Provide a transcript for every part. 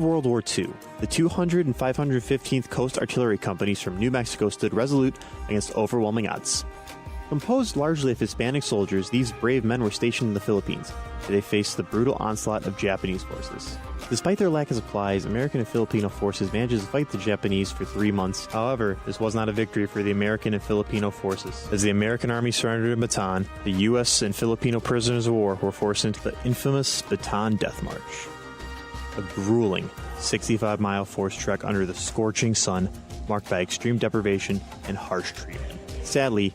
World War II, the 200 and 515th Coast Artillery Companies from New Mexico stood resolute against overwhelming odds. Composed largely of Hispanic soldiers, these brave men were stationed in the Philippines, where they faced the brutal onslaught of Japanese forces. Despite their lack of supplies, American and Filipino forces managed to fight the Japanese for 3 months. However, this was not a victory for the American and Filipino forces. As the American Army surrendered in Bataan, the U.S. and Filipino prisoners of war were forced into the infamous Bataan Death March. A grueling 65-mile forced trek under the scorching sun, marked by extreme deprivation and harsh treatment. Sadly,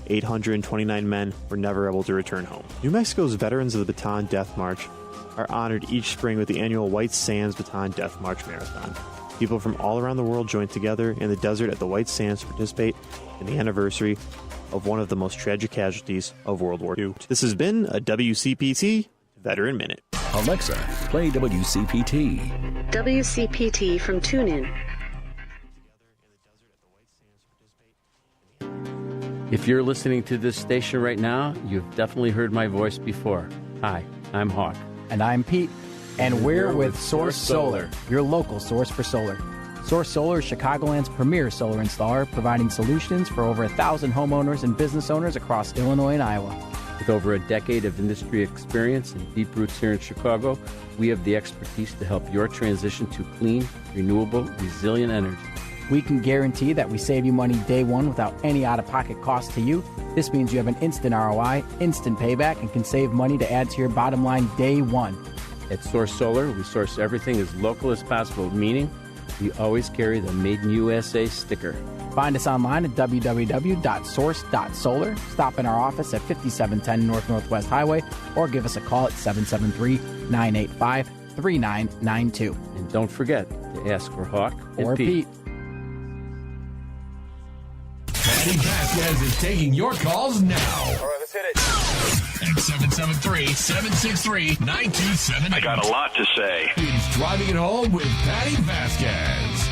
829 men were never able to return home. New Mexico's veterans of the Bataan Death March are honored each spring with the annual White Sands Bataan Death March Marathon. People from all around the world join together in the desert at the White Sands to participate in the anniversary of one of the most tragic casualties of World War II. This has been a WCPT Veteran Minute. Alexa, play WCPT. WCPT from TuneIn. If you're listening to this station right now, you've definitely heard my voice before. Hi, I'm Hawk. And I'm Pete. And we're with Source Solar, your local source for solar. Source Solar is Chicagoland's premier solar installer, providing solutions for over 1,000 homeowners and business owners across Illinois and Iowa. With over a decade of industry experience and deep roots here in Chicago, we have the expertise to help your transition to clean, renewable, resilient energy. We can guarantee that we save you money day one without any out-of-pocket cost to you. This means you have an instant ROI, instant payback, and can save money to add to your bottom line day one. At Source Solar, we source everything as local as possible, meaning we always carry the Made in USA sticker. Find us online at www.source.solar. Stop in our office at 5710 North Northwest Highway or give us a call at 773-985-3992. And don't forget to ask for Hawk or Pete. Patti Vasquez is taking your calls now. All right, let's hit it. At 773-763-9278. I got a lot to say. It's Driving It Home with Patti Vasquez.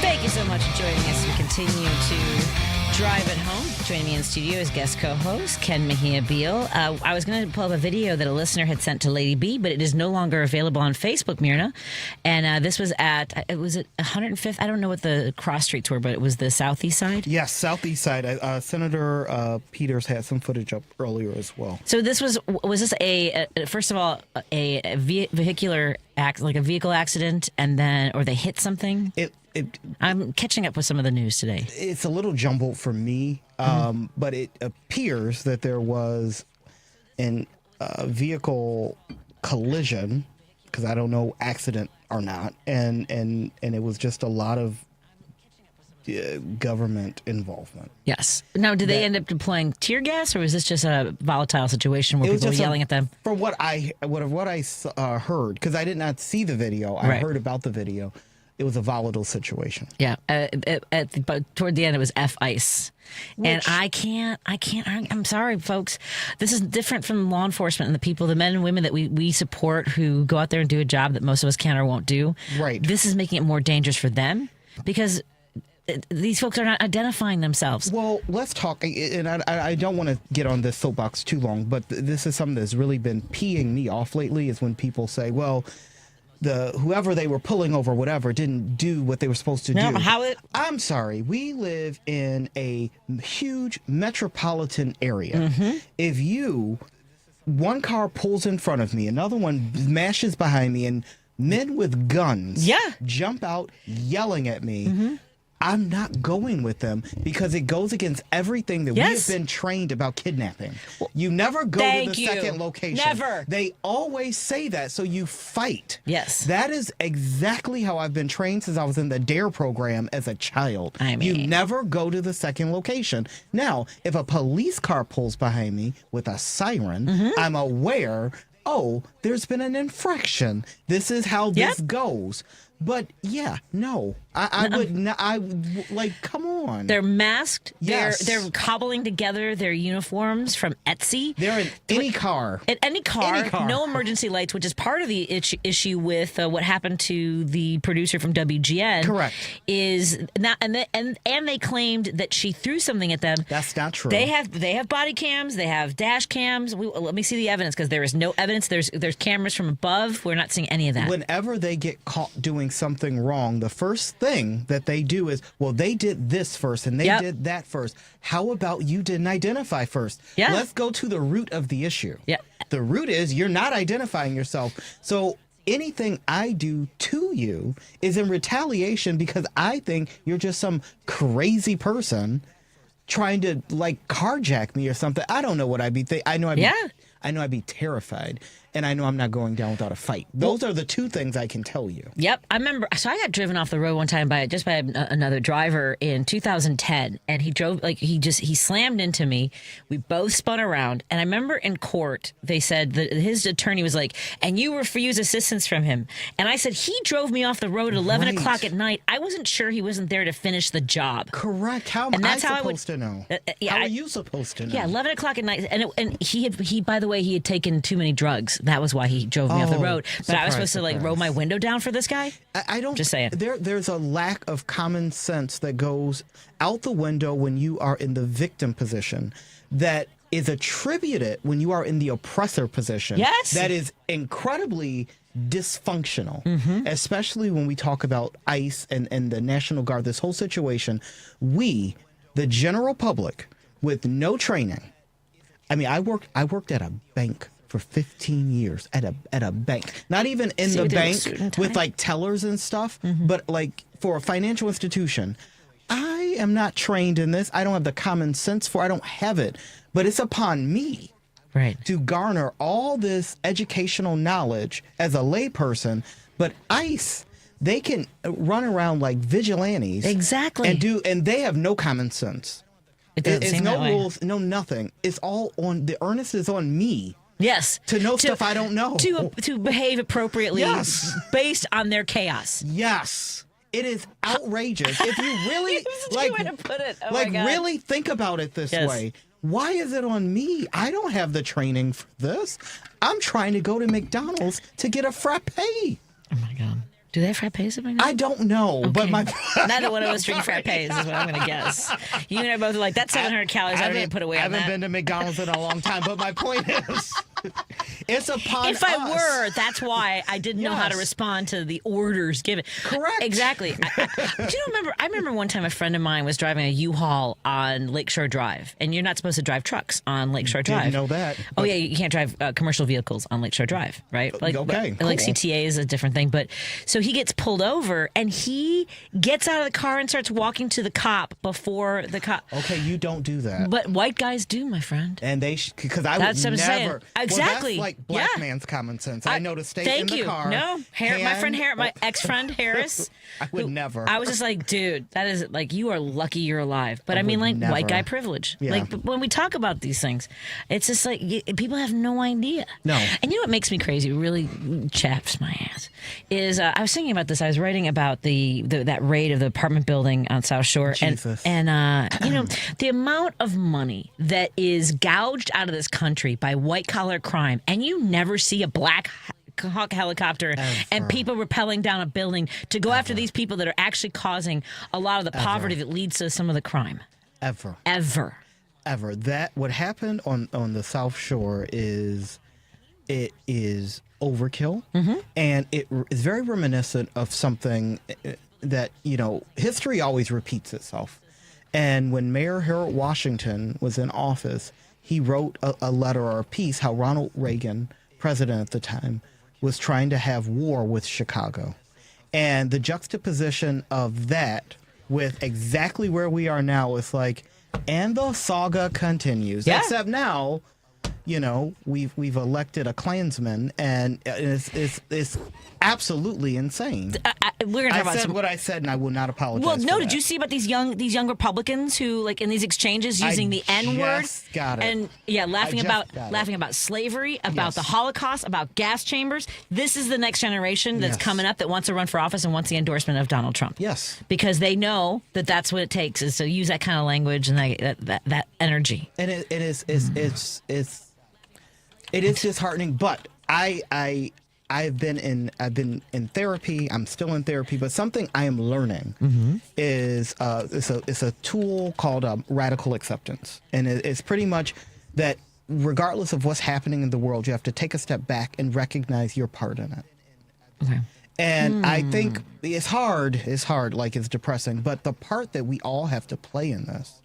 Thank you so much for joining us. We continue to drive it home. Joining me in studio is guest co-host Ken Mejia-Beal. I was going to pull up a video that a listener had sent to Lady B, but it is no longer available on Facebook, Myrna. And this was at 105th. I don't know what the cross streets were, but it was the southeast side. Yes, southeast side. Senator Peters had some footage up earlier as well. So this was this first of all, a vehicular like a vehicle accident, and then, or they hit something? I'm catching up with some of the news today. It's a little jumbled for me, but it appears that there was a vehicle collision, because I don't know accident or not, and it was just a lot of government involvement. Yes. Now, did they end up deploying tear gas, or was this just a volatile situation where people were yelling at them? For what I heard, because I did not see the video, I heard about the video. It was a volatile situation. Yeah, but toward the end, it was F-ice. And I can't, I'm sorry, folks. This is different from law enforcement and the people, the men and women that we support who go out there and do a job that most of us can or won't do. Right. This is making it more dangerous for them because these folks are not identifying themselves. Well, let's talk, and I don't want to get on this soapbox too long, but this is something that's really been peeing me off lately, is when people say, well, whoever they were pulling over, whatever, didn't do what they were supposed to do. I'm sorry. We live in a huge metropolitan area. If one car pulls in front of me, another one mashes behind me, and men with guns jump out yelling at me, I'm not going with them, because it goes against everything that we have been trained about kidnapping. You never go to the second location. Never. They always say that, so you fight. Yes. That is exactly how I've been trained since I was in the DARE program as a child. You never go to the second location. Now, if a police car pulls behind me with a siren, I'm aware, oh, there's been an infraction. This is how this goes. But yeah, no, I would not. Come on. They're masked. Yes. They're cobbling together their uniforms from Etsy. They're in any car. At any car. Any car. No emergency lights, which is part of the issue with what happened to the producer from WGN. Correct. Is not, and they claimed that she threw something at them. That's not true. They have body cams. They have dash cams. Let me see the evidence, because there is no evidence. There's cameras from above. We're not seeing any of that. Whenever they get caught doing something wrong, the first thing that they do is, well, they did this first and they did that first. How about you didn't identify first? Yeah. Let's go to the root of the issue. Yeah. The root is you're not identifying yourself. So anything I do to you is in retaliation because I think you're just some crazy person trying to carjack me or something. I don't know what I'd be thinking. I know I'd be terrified, and I know I'm not going down without a fight. Those are the two things I can tell you. Yep. I remember, so I got driven off the road one time by another driver in 2010, and he drove, he slammed into me. We both spun around, and I remember in court, they said that his attorney was like, and you refused assistance from him. And I said, he drove me off the road at 11 o'clock at night. I wasn't sure he wasn't there to finish the job. Correct. How am I supposed to know? How are you supposed to know? Yeah, 11 o'clock at night. And he by the way, he had taken too many drugs. That was why he drove me off the road. But I was supposed to roll my window down for this guy? I don't. Just saying. There's a lack of common sense that goes out the window when you are in the victim position that is attributed when you are in the oppressor position. Yes. That is incredibly dysfunctional, especially when we talk about ICE and the National Guard, this whole situation. We, the general public, with no training. I mean, I worked at a bank for 15 years at a bank, not even in the bank with tellers and stuff, but for a financial institution. I am not trained in this. I don't have the common sense I don't have it, but it's upon me to garner all this educational knowledge as a layperson. But ICE, they can run around like vigilantes. Exactly. And they have no common sense. It's no rules, no nothing. It's all on, the onus is on me. Yes. To know stuff I don't know. To behave appropriately based on their chaos. Yes. It is outrageous. If you really really think about it this way, why is it on me? I don't have the training for this. I'm trying to go to McDonald's to get a frappe. Oh my God. Do they have frappes at McDonald's? I don't know, but my neither one of us drink frappes is what I'm going to guess. You and I both are like, that's 700 calories. I don't need to put away on that. I haven't been to McDonald's in a long time, but my point is, it's upon If I were, that's why I didn't know how to respond to the orders given. Correct. Exactly. I remember one time a friend of mine was driving a U-Haul on Lakeshore Drive, and you're not supposed to drive trucks on Lakeshore Drive. Didn't know that. Oh yeah, you can't drive commercial vehicles on Lakeshore Drive, right? Okay, cool. CTA is a different thing, but so he gets pulled over, and he gets out of the car and starts walking to the cop before the cop. Okay, you don't do that. But white guys do, my friend. And they, because I that's would what I'm never. saying. Exactly. Well, that's like black man's common sense. I know to stay Thank in the you. car. No, my ex-friend Harris. I would never. I was just like, dude, that is you are lucky you're alive. But I mean, never. white guy privilege. Yeah. But when we talk about these things, it's just people have no idea. No. And you know what makes me crazy, really chaps my ass, is I was thinking about this. I was writing about that raid of the apartment building on South Shore, Jesus. and the amount of money that is gouged out of this country by white collar crime, and you never see a Black Hawk helicopter and people rappelling down a building to go after these people that are actually causing a lot of the poverty that leads to some of the crime. Ever. That what happened on the South Shore is overkill, and it is very reminiscent of something that history always repeats itself. And when Mayor Harold Washington was in office, he wrote a letter or a piece how Ronald Reagan, president at the time, was trying to have war with Chicago. And the juxtaposition of that with exactly where we are now is and the saga continues. Yeah. Except now, we've elected a Klansman, and it's absolutely insane. We're gonna talk about said what I said, and I will not apologize. Well, no, for did that. you see about these young Republicans who, like, in these exchanges using the N-word? Just got it. And laughing about slavery, about the Holocaust, about gas chambers. This is the next generation that's coming up that wants to run for office and wants the endorsement of Donald Trump. Yes, because they know that that's what it takes, is to use that kind of language and that energy. And it is disheartening. But I've been in therapy. I'm still in therapy, but something I am learning is it's a tool called radical acceptance, and it's pretty much that regardless of what's happening in the world, you have to take a step back and recognize your part in it. Okay. And I think it's hard. It's hard, like it's depressing. But the part that we all have to play in this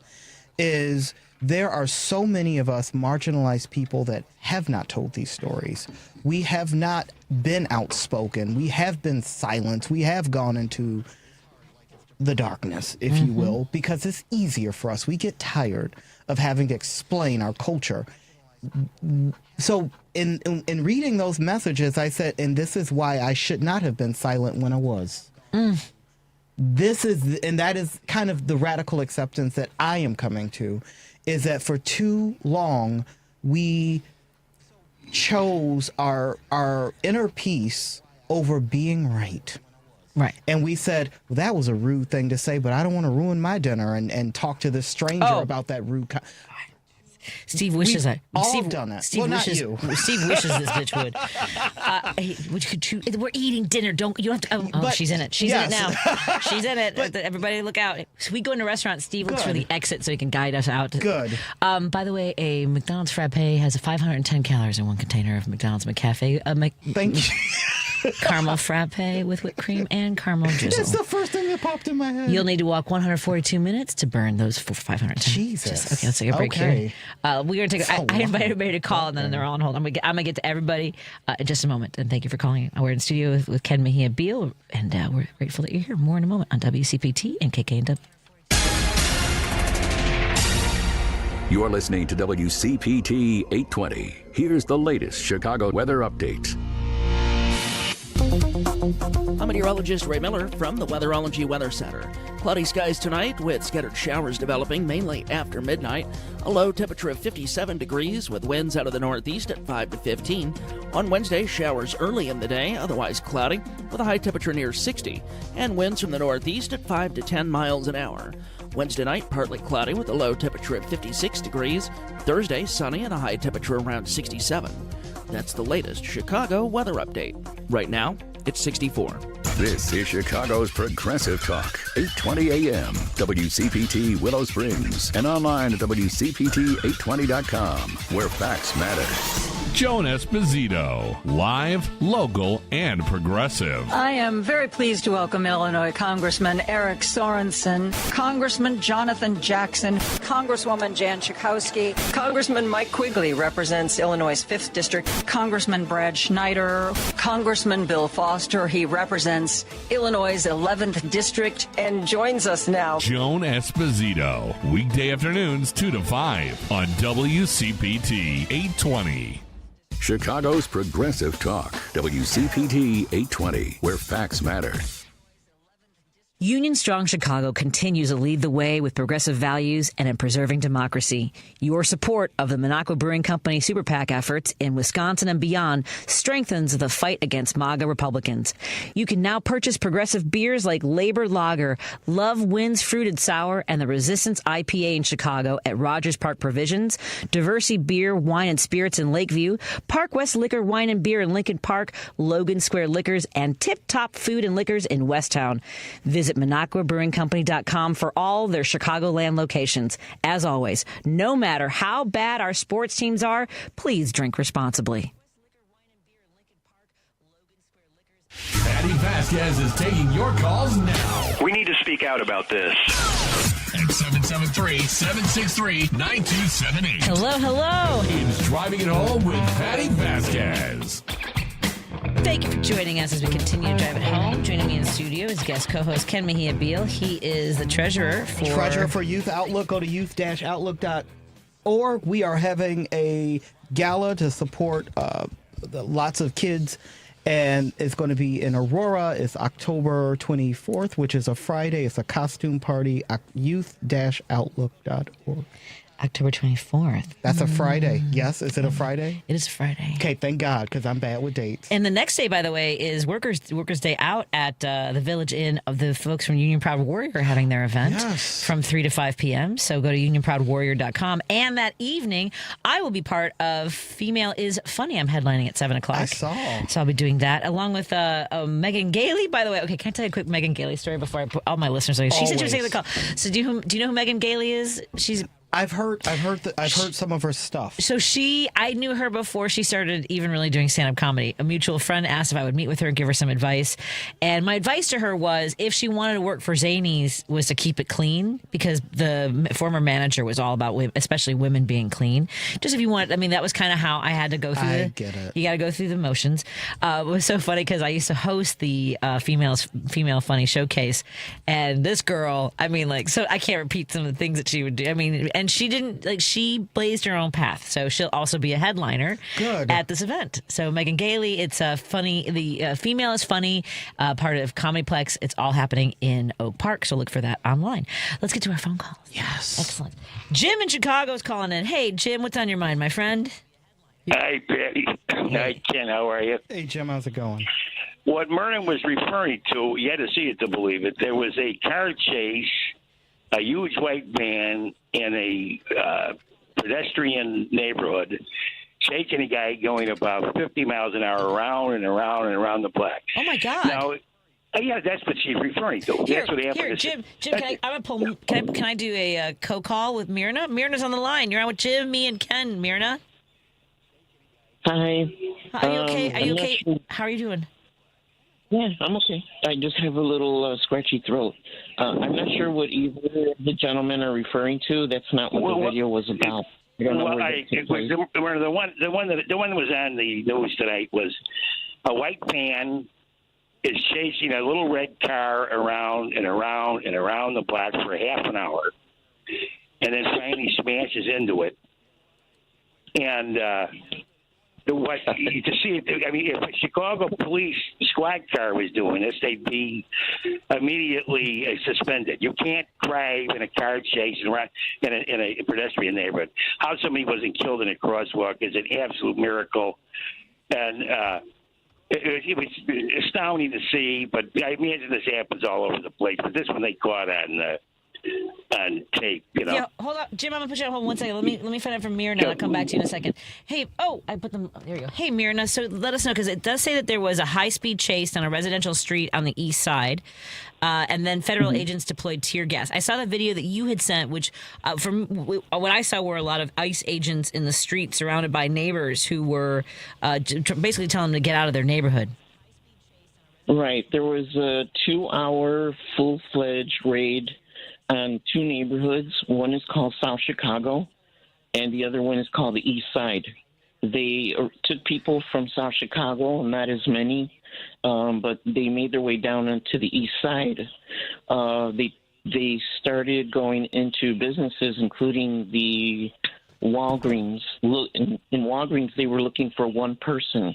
is there are so many of us marginalized people that have not told these stories. We have not been outspoken. We have been silent. We have gone into the darkness, if you will, because it's easier for us. We get tired of having to explain our culture. So in reading those messages, I said, and this is why I should not have been silent when I was. That is kind of the radical acceptance that I am coming to, is that for too long we chose our inner peace over being right. Right. And we said, well, that was a rude thing to say, but I don't want to ruin my dinner and talk to this stranger about that rude Steve wishes We've done that. Steve wishes this bitch would. We're eating dinner. You don't have to. She's in it. She's in it now. She's in it. Everybody look out. So we go into a restaurant. Steve looks for the exit so he can guide us out. Good. By the way, a McDonald's frappe has 510 calories in one container of McDonald's McCafe. Thank you. Caramel frappe with whipped cream and caramel drizzle. That's the first thing that popped in my head. You'll need to walk 142 minutes to burn those 510. Jesus. Okay, let's take a break here. We're going to take. I invite everybody to call, and then they're all on hold. I'm going to get to everybody in just a moment. And thank you for calling. We're in studio with Ken Mejia-Beal, and we're grateful that you're here. More in a moment on WCPT and KKNW. You're listening to WCPT 820. Here's the latest Chicago weather update. I'm meteorologist Ray Miller from the Weatherology Weather Center. Cloudy skies tonight with scattered showers developing mainly after midnight. A low temperature of 57 degrees with winds out of the northeast at 5 to 15. On Wednesday, showers early in the day, otherwise cloudy with a high temperature near 60 and winds from the northeast at 5 to 10 miles an hour. Wednesday night, partly cloudy with a low temperature of 56 degrees. Thursday, sunny and a high temperature around 67. That's the latest Chicago weather update. Right now, it's 64. This is Chicago's Progressive Talk, 820 AM, WCPT Willow Springs, and online at WCPT820.com, where facts matter. Joan Esposito, live, local, and progressive. I am very pleased to welcome Illinois Congressman Eric Sorensen, Congressman Jonathan Jackson, Congresswoman Jan Schakowsky, Congressman Mike Quigley represents Illinois' 5th District, Congressman Brad Schneider, Congressman Bill Foster, he represents Illinois' 11th District, and joins us now. Joan Esposito, weekday afternoons 2 to 5 on WCPT 820. Chicago's Progressive Talk, WCPT 820, where facts matter. Union Strong Chicago continues to lead the way with progressive values and in preserving democracy. Your support of the Minocqua Brewing Company Super PAC efforts in Wisconsin and beyond strengthens the fight against MAGA Republicans. You can now purchase progressive beers like Labor Lager, Love Wins Fruited Sour, and the Resistance IPA in Chicago at Rogers Park Provisions, Diversity Beer, Wine and Spirits in Lakeview, Park West Liquor, Wine and Beer in Lincoln Park, Logan Square Liquors, and Tip Top Food and Liquors in Westtown. Visit MinocquaBrewingCompany.com for all their Chicagoland locations. As always, no matter how bad our sports teams are, please drink responsibly. Patti Vasquez is taking your calls now. We need to speak out about this. At 773-763-9278. Hello. It's Driving It Home with Patti Vasquez. Thank you for joining us as we continue to drive it home. Joining me in the studio is guest co-host Ken Mejia-Beal. He is the treasurer for Youth Outlook. Go to youth-outlook.org. We are having a gala to support lots of kids. And it's going to be in Aurora. It's October 24th, which is a Friday. It's a costume party, youth-outlook.org. October 24th. That's a Friday. Yes, is it a Friday? It is Friday. Okay, thank God, because I'm bad with dates. And the next day, by the way, is Workers' Day out at the Village Inn. Of the folks from Union Proud Warrior having their event from 3 to 5 p.m. So go to unionproudwarrior.com. And that evening, I will be part of Female is Funny. I'm headlining at 7 o'clock. I saw. So I'll be doing that along with Megan Gailey. By the way, okay, can I tell you a quick Megan Gailey story before I put all my listeners on? She said she was taking the call. So do you know who Megan Gailey is? I've heard some of her stuff. So I knew her before she started even really doing stand-up comedy. A mutual friend asked if I would meet with her and give her some advice. And my advice to her was, if she wanted to work for Zanies, was to keep it clean, because the former manager was all about women, especially women being clean. Just if you want, that was kind of how I had to go through it. I get it. You got to go through the motions. It was so funny because I used to host the Female Funny Showcase. And this girl, so I can't repeat some of the things that she would do. And she didn't, she blazed her own path. So she'll also be a headliner at this event. So Megan Gailey, it's funny. The Female is Funny, part of Comedyplex. It's all happening in Oak Park. So look for that online. Let's get to our phone calls. Yes. Excellent. Jim in Chicago is calling in. Hey, Jim, what's on your mind, my friend? Hi, Patty. Hi, Ken. How are you? Hey, Jim. How's it going? What Myrna was referring to, you had to see it to believe it. There was a car chase, a huge white van in a pedestrian neighborhood, chasing a guy going about 50 miles an hour around and around and around the block. Oh, my God. Now, yeah, that's what she's referring to. That's what happened. Here, Jim, can I do a co-call with Myrna? Myrna's on the line. You're on with Jim, me, and Ken. Myrna? Hi. Are you okay? Sure. How are you doing? Yeah, I'm okay. I just have a little scratchy throat. I'm not sure what either of the gentlemen are referring to. That's not what the video was about. I don't know the one that was on the news tonight was a white van is chasing a little red car around and around and around the block for half an hour, and then finally smashes into it. And what to see it? If a Chicago police squad car was doing this, they'd be immediately suspended. You can't drive in a car chase around in a pedestrian neighborhood. How somebody wasn't killed in a crosswalk is an absolute miracle, and it was astounding to see. But I imagine this happens all over the place. But this one they caught on tape, Yeah, hold on, Jim. I'm gonna put you on hold 1 second. Let me find out from Myrna. I'll come back to you in a second. Hey, I put them. There you go. Hey, Myrna. So let us know, because it does say that there was a high-speed chase on a residential street on the east side, and then federal agents deployed tear gas. I saw the video that you had sent, which from what I saw were a lot of ICE agents in the street, surrounded by neighbors who were basically telling them to get out of their neighborhood. Right. There was a 2-hour full-fledged raid on 2 neighborhoods. One is called South Chicago, and the other one is called the East Side. They took people from South Chicago, not as many, but they made their way down into the East Side. They started going into businesses, including the Walgreens. In Walgreens, they were looking for one person.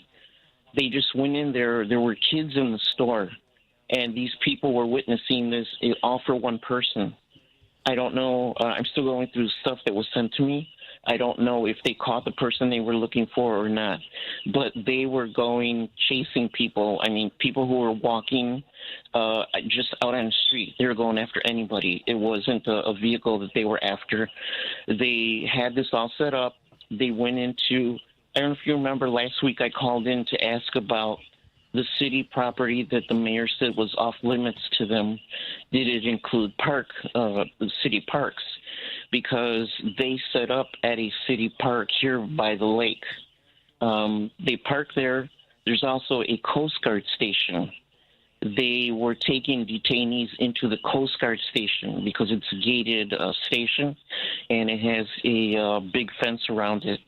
They just went in there. There were kids in the store, and these people were witnessing this all for one person. I don't know. I'm still going through stuff that was sent to me. I don't know if they caught the person they were looking for or not. But they were chasing people. People who were walking just out on the street. They were going after anybody. It wasn't a vehicle that they were after. They had this all set up. They went into, I don't know if you remember, last week I called in to ask about the city property that the mayor said was off limits to them. Did it include city parks? Because they set up at a city park here by the lake. They park there. There's also a Coast Guard station. They were taking detainees into the Coast Guard station because it's a gated station, and it has a big fence around it.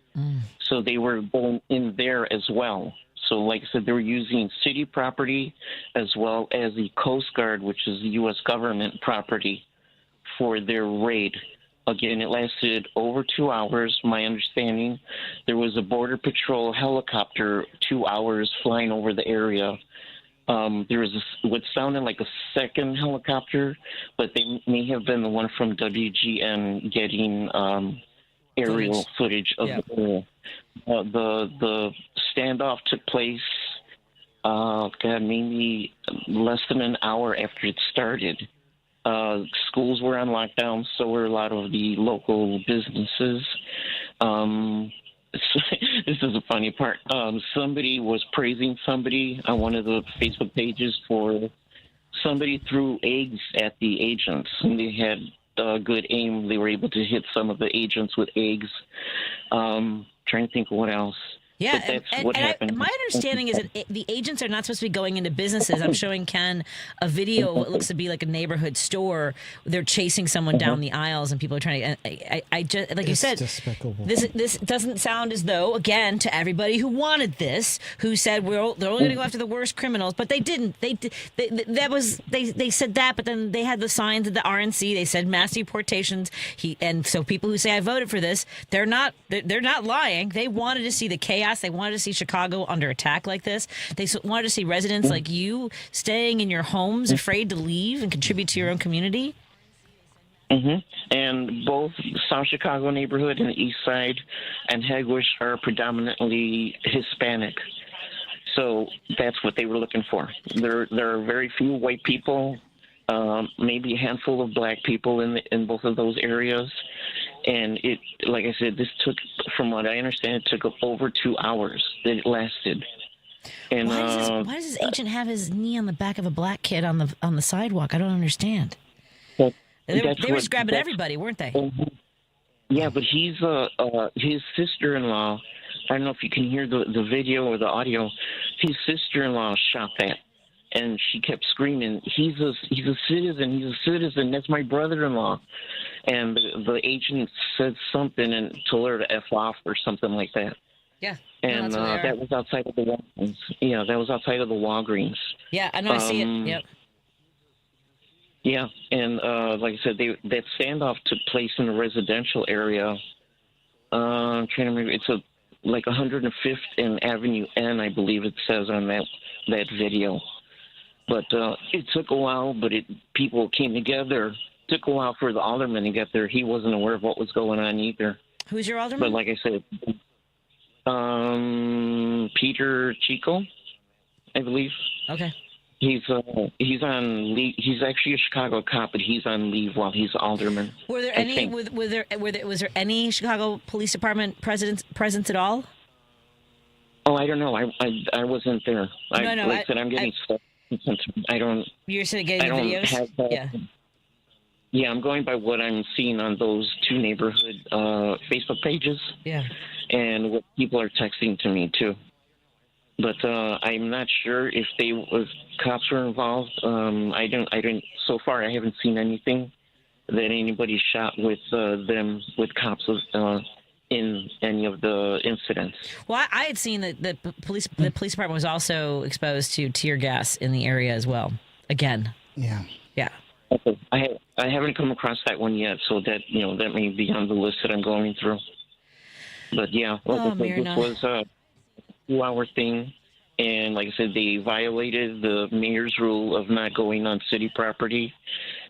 So they were going in there as well. So like I said, they were using city property as well as the Coast Guard, which is the U.S. government property, for their raid. Again, it lasted over 2 hours, my understanding. There was a Border Patrol helicopter 2 hours flying over the area. There was what sounded like a second helicopter, but they may have been the one from WGN getting aerial footage of the area. The standoff took place, maybe less than an hour after it started. Schools were on lockdown, so were a lot of the local businesses. This is a funny part. Somebody was praising somebody on one of the Facebook pages for somebody threw eggs at the agents, and they had good aim. They were able to hit some of the agents with eggs. Trying to think of what else. Yeah, but that's what happened. My understanding is that the agents are not supposed to be going into businesses. I'm showing Ken a video of what looks to be like a neighborhood store. They're chasing someone down the aisles, and people are trying to. I just like you said, despicable. This doesn't sound as though, again, to everybody who wanted this, who said they're only going to go after the worst criminals, but they didn't. They said that, but then they had the signs at the RNC. They said mass deportations. And so people who say I voted for this, they're not lying. They wanted to see the chaos. They wanted to see Chicago under attack like this. They wanted to see residents like you staying in your homes, afraid to leave and contribute to your own community. And both South Chicago neighborhood and the East Side and Hegwish are predominantly Hispanic. So that's what they were looking for. There are very few white people, maybe a handful of black people in both of those areas. And it, like I said, this took, from what I understand, it took over 2 hours that it lasted. And why does this agent have his knee on the back of a black kid on the sidewalk? I don't understand. They were just grabbing everybody, weren't they? Yeah, but he's his sister-in-law. I don't know if you can hear the video or the audio. His sister-in-law shot that, and she kept screaming, "He's a citizen! He's a citizen! That's my brother-in-law!" And the agent said something and told her to F off or something like that. Yeah. And that was outside of the Walgreens. Yeah, that was outside of the Walgreens. Yeah, I know. I see it. Yep. Yeah, and like I said, that standoff took place in a residential area. I'm trying to remember. It's like 105th and Avenue N, I believe it says on that video. But it took a while, but people came together. It took a while for the alderman to get there. He wasn't aware of what was going on either. Who's your alderman? But like I said, Peter Chico, I believe. Okay. He's on leave. He's actually a Chicago cop, but he's on leave while he's alderman. Were there any? Was there any Chicago Police Department presence at all? Oh, I don't know. I wasn't there. No. Like I said, I'm getting stuff. I don't. You're getting videos. Have that. Yeah. Yeah, I'm going by what I'm seeing on those two neighborhood Facebook pages. Yeah. And what people are texting to me too. But I'm not sure if cops were involved. I don't. So far, I haven't seen anything that anybody shot with with cops in any of the incidents. Well, I had seen that the police department was also exposed to tear gas in the area as well. Again. Yeah. Yeah. Okay. I haven't come across that one yet, so that that may be on the list that I'm going through. But yeah, this was a 2-hour thing, and like I said, they violated the mayor's rule of not going on city property,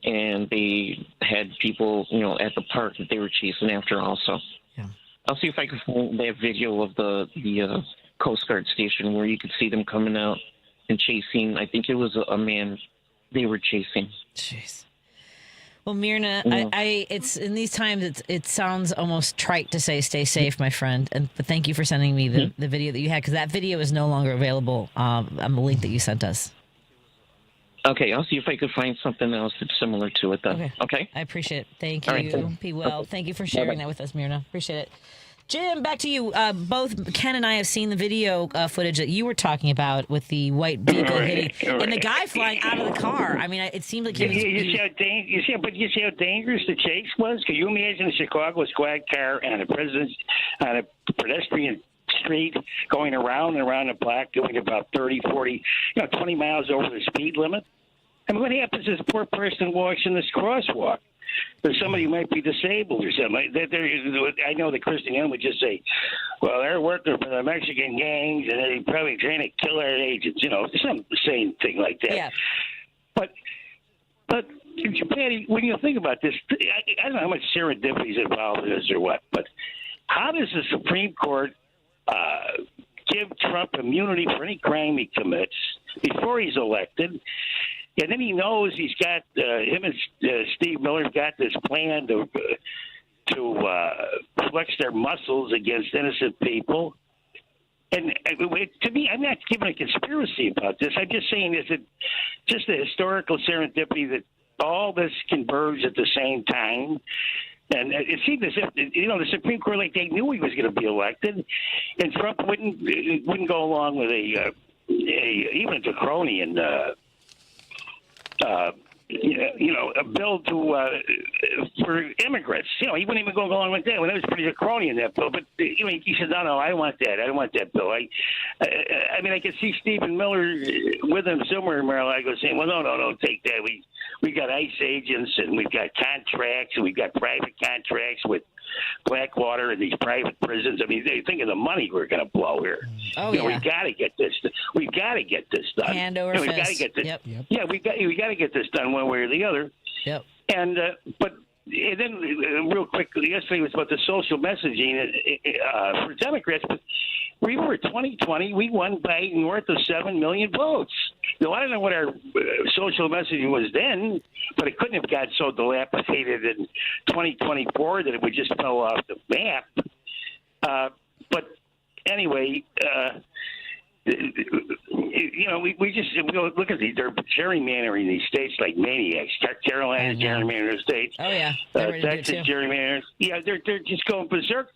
and they had people, at the park that they were chasing after also. Yeah. I'll see if I can find that video of the Coast Guard station where you could see them coming out and chasing. I think it was a man they were chasing. Jeez. Well, Myrna, it's in these times. It sounds almost trite to say "stay safe, my friend." But thank you for sending me the video that you had, because that video is no longer available on the link that you sent us. Okay, I'll see if I could find something else that's similar to it, though. Okay. I appreciate it. Thank you. All right. Be well. Thank you for sharing that with us, Myrna. Appreciate it. Jim, back to you. Both Ken and I have seen the video footage that you were talking about with the white vehicle hitting and the guy flying out of the car. I mean, it seemed like he was. You see how dangerous the chase was? Can you imagine a Chicago squad car on a pedestrian street going around and around the block doing about 30, 40, 20 miles over the speed limit? I mean, what happens is a poor person walks in this crosswalk? there's somebody who might be disabled or something. I know that Kristen Young would just say, well, they're working for the Mexican gangs and they're probably trying to kill our agents, some same thing like that. Yeah. But Patty, when you think about this, I don't know how much serendipity is involved in this or what, but how does the Supreme Court give Trump immunity for any crime he commits before he's elected? And then he knows he's got him and Steve Miller have got this plan to flex their muscles against innocent people. And to me, I'm not giving a conspiracy about this. I'm just saying, is it just a historical serendipity that all this converged at the same time? And it seemed as if the Supreme Court, like they knew he was going to be elected, and Trump wouldn't go along with even a draconian a bill for immigrants. He wouldn't even go along with that. Well, that was pretty draconian, that bill. But he said, no, I don't want that. I don't want that bill. I mean, I could see Stephen Miller with him somewhere in Mar-a-Lago saying, well, no, take that. We got ICE agents and we've got contracts and we've got private contracts with Blackwater and these private prisons. I mean, they think of the money we're going to blow here. Oh, yeah. We've got to get this. We've got to get this done. Hand over we've fist. got to get this. Yep. Yeah, we got to get this done one way or the other. Yep. And then real quickly, yesterday was about the social messaging for Democrats. But we were 2020. We won by north of 7 million votes. Now, I don't know what our social messaging was then, but it couldn't have got so dilapidated in 2024 that it would just fell off the map. But anyway, we just look at these. They're gerrymandering these states like maniacs. Carolina's gerrymandering states. Oh yeah, Texas gerrymandering. Yeah, they're just going berserk.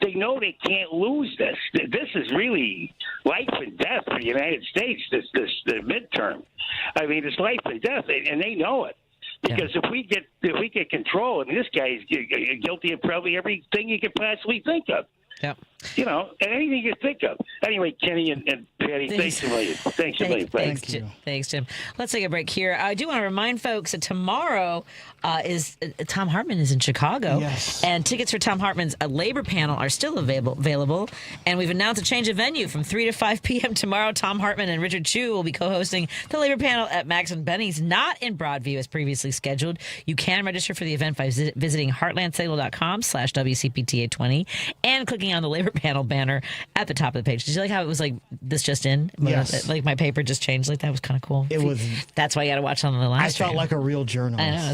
They know they can't lose this. This is really life and death for the United States. The midterm. I mean, it's life and death, and they know it. Because if we get control, and this guy's guilty of probably everything you could possibly think of. Yep. Anything you think of. Anyway, Kenny and Patty, thanks a million. Thanks, Jim. Let's take a break here. I do want to remind folks that tomorrow is Tom Hartman is in Chicago. Yes. And tickets for Tom Hartman's Labor Panel are still available. And we've announced a change of venue from 3 to 5 p.m. tomorrow. Tom Hartman and Richard Chu will be co-hosting the Labor Panel at Max and Benny's, not in Broadview as previously scheduled. You can register for the event by visiting heartlandsignal.com/WCPT820 and clicking on the Labor Panel banner at the top of the page. Did you like how it was like this just in? Yes. Like my paper just changed like that. It was kind of cool. It was. That's why you got to watch on the live stream. I felt like a real journalist. I know.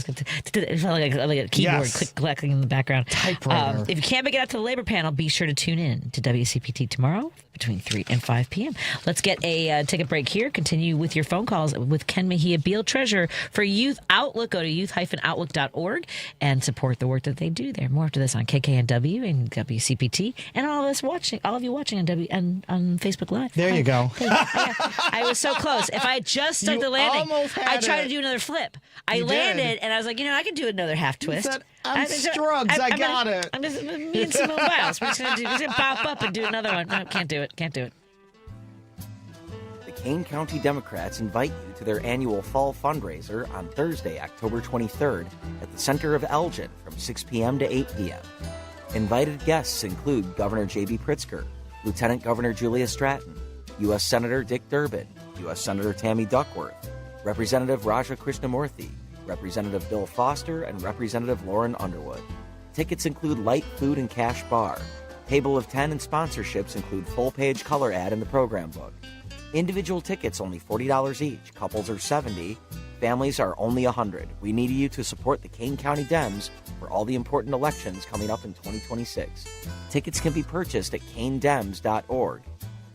It felt like a keyboard clicking in the background. Typewriter. If you can't make it out to the Labor Panel, be sure to tune in to WCPT tomorrow between 3 and 5 p.m. Let's take a break here. Continue with your phone calls with Ken Mejia-Beal, treasurer for Youth Outlook. Go to youth-outlook.org and support the work that they do there. More after this on KKNW and WCPT, and all of you watching on Facebook Live. There you go. I was so close. If I just stuck the landing, I tried to do another flip. I landed, and I was like, I can do another half twist. I'm Scruggs. I got it. I'm just me and Simone Biles. We're just gonna pop up and do another one. No, can't do it. The Kane County Democrats invite you to their annual fall fundraiser on Thursday, October 23rd at the center of Elgin from 6 p.m. to 8 p.m. Invited guests include Governor J.B. Pritzker, Lieutenant Governor Julia Stratton, U.S. Senator Dick Durbin, U.S. Senator Tammy Duckworth, Representative Raja Krishnamurthy, Representative Bill Foster, and Representative Lauren Underwood. Tickets include light food and cash bar. Table of 10 and sponsorships include full-page color ad in the program book. Individual tickets only $40 each. Couples are $70. Families are only $100. We need you to support the Kane County Dems for all the important elections coming up in 2026. Tickets can be purchased at kanedems.org.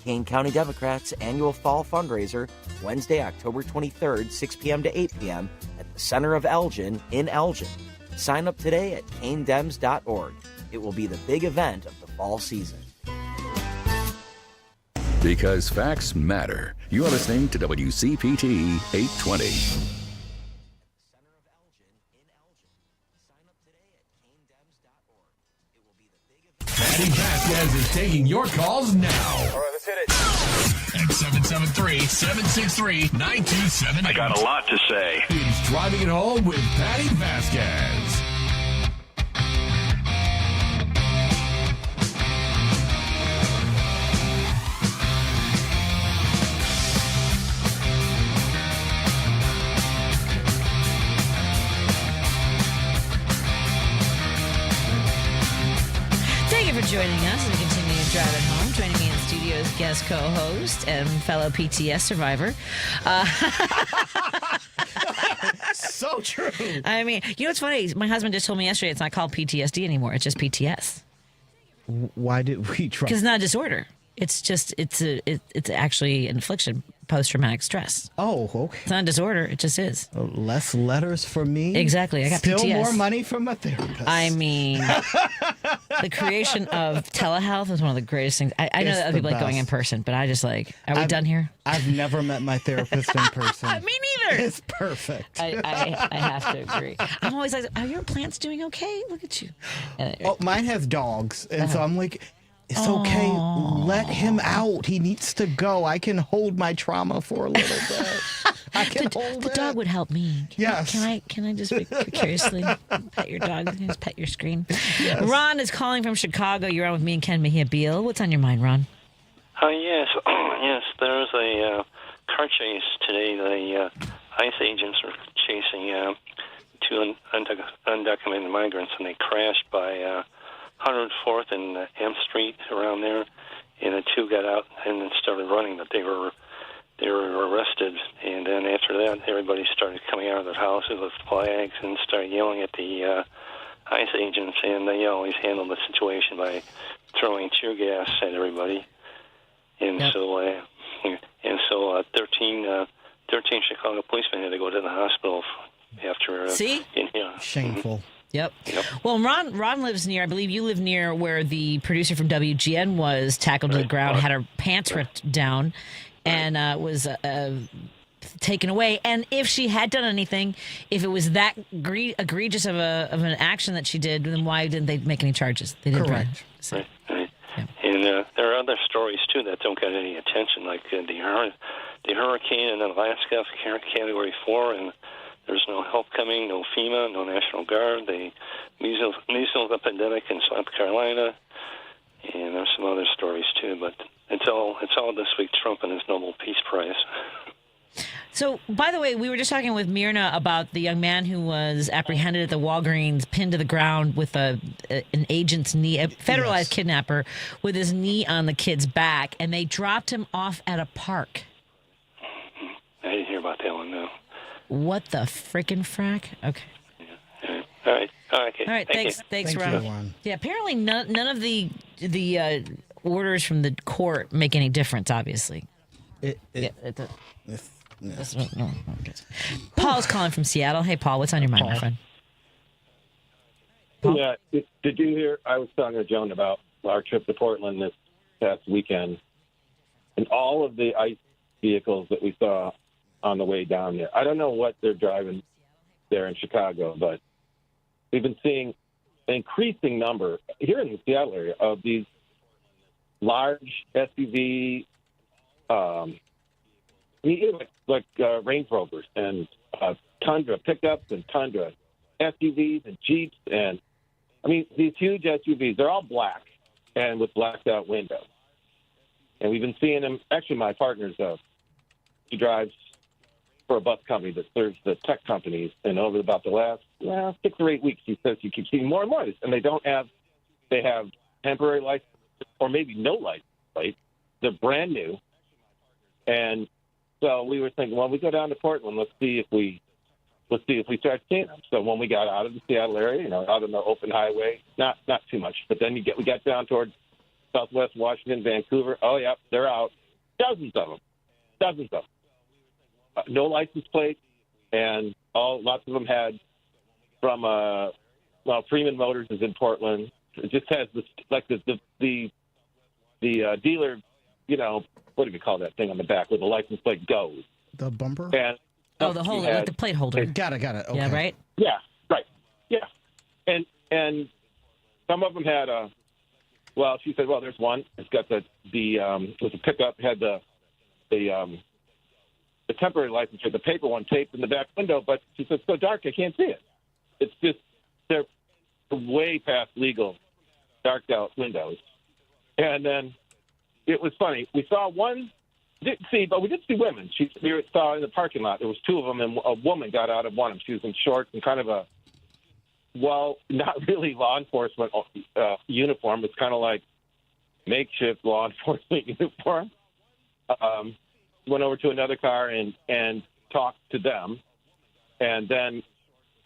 Kane County Democrats' annual fall fundraiser, Wednesday, October 23rd, 6 p.m. to 8 p.m. at the center of Elgin in Elgin. Sign up today at kanedems.org. It will be the big event of the fall season. Because facts matter. You are listening to WCPT 820. Patti Vasquez is taking your calls now. All right, let's hit it. At 773-763-9278. I got a lot to say. It's Driving It Home with Patti Vasquez. joining us as we continue to drive it home. Joining me in studio is guest co-host and fellow PTS survivor. So true. I mean, you know what's funny? My husband just told me yesterday it's not called PTSD anymore. It's just PTS. Why did we try? Because it's not a disorder. It's just it's actually an affliction, post-traumatic stress. Oh, okay. It's not a disorder. It just is. Less letters for me. Exactly. I got Still PTS. more money from a therapist. I mean, the creation of telehealth is one of the greatest things. I know It's that other the people like going in best. person, but I just like, are we done here? I've never met my therapist in person. Me neither. It's perfect. I have to agree. I'm always like, are your plants doing okay? Look at you. Oh, mine has dogs, and so I'm like, it's okay. Let him out. He needs to go. I can hold my trauma for a little bit. I can hold the it. dog would help me. Yes. Can I just curiously pet your dog? Just pet your screen. Yes. Ron is calling from Chicago. You're on with me and Ken Mejia-Beal. What's on your mind, Ron? Yes. Yes, there was a car chase today. The ICE agents were chasing two undocumented migrants, and they crashed by 104th and M Street around there, and the two got out and then started running, but they were arrested. And then after that, everybody started coming out of their houses with flags and started yelling at the ICE agents, and they always handled the situation by throwing tear gas at everybody. And so 13 Chicago policemen had to go to the hospital after. See? Shameful. Yep. Well, Ron lives near, I believe you live near where the producer from WGN was tackled to the ground, had her pants ripped down, and was taken away. And if she had done anything, if it was that egregious of an action that she did, then why didn't they make any charges? They didn't. Correct. Right. Yeah. And there are other stories, too, that don't get any attention, like the hurricane in Alaska, Category 4, and there's no help coming, no FEMA, no National Guard, the measles epidemic in South Carolina, and there's some other stories, too, but it's all this week Trump and his Nobel Peace Prize. So, by the way, we were just talking with Myrna about the young man who was apprehended at the Walgreens, pinned to the ground with an agent's knee, a federalized kidnapper with his knee on the kid's back, and they dropped him off at a park. I didn't hear about that one, no. What the frickin' frack? Okay. Yeah. All right. Okay. All right. Thanks. Thanks, Ron. Yeah. Apparently, none of the orders from the court make any difference. Obviously. Paul's calling from Seattle. Hey, Paul. What's on your mind, my friend? Paul? Yeah. Did you hear? I was talking to Joan about our trip to Portland this past weekend, and all of the ICE vehicles that we saw on the way down there. I don't know what they're driving there in Chicago, but we've been seeing an increasing number here in the Seattle area of these large SUV, like Range Rovers and Tundra pickups and Tundra SUVs and Jeeps, and I mean these huge SUVs. They're all black and with blacked out windows, and we've been seeing them. Actually, my partner's she drives for a bus company that serves the tech companies, and over about the last 6 or 8 weeks, he says you keep seeing more and more of this, and they have temporary license or maybe no license plate. They're brand new, and so we were thinking, well, we go down to Portland, let's see if we start seeing them. So when we got out of the Seattle area, out on the open highway, not too much, but then we got down towards Southwest Washington, Vancouver. Oh yeah, they're out, dozens of them. No license plate, and lots of them had from Freeman Motors is in Portland. It just has this like the dealer, what do you call that thing on the back where the license plate goes? The bumper. And the holder, like the plate holder. Got it. Okay. Yeah, right. Yeah, right. Yeah, and some of them had she said, well, there's one. It's got the with the pickup had the temporary license, the paper one taped in the back window, but she said, it's so dark I can't see it. It's just, they're way past legal darked out windows. And then it was funny. We saw one, we did see women. We saw in the parking lot, there was two of them, and a woman got out of one of them. She was in shorts and kind of well, not really law enforcement uniform. It's kind of like makeshift law enforcement uniform. Went over to another car and talked to them. And then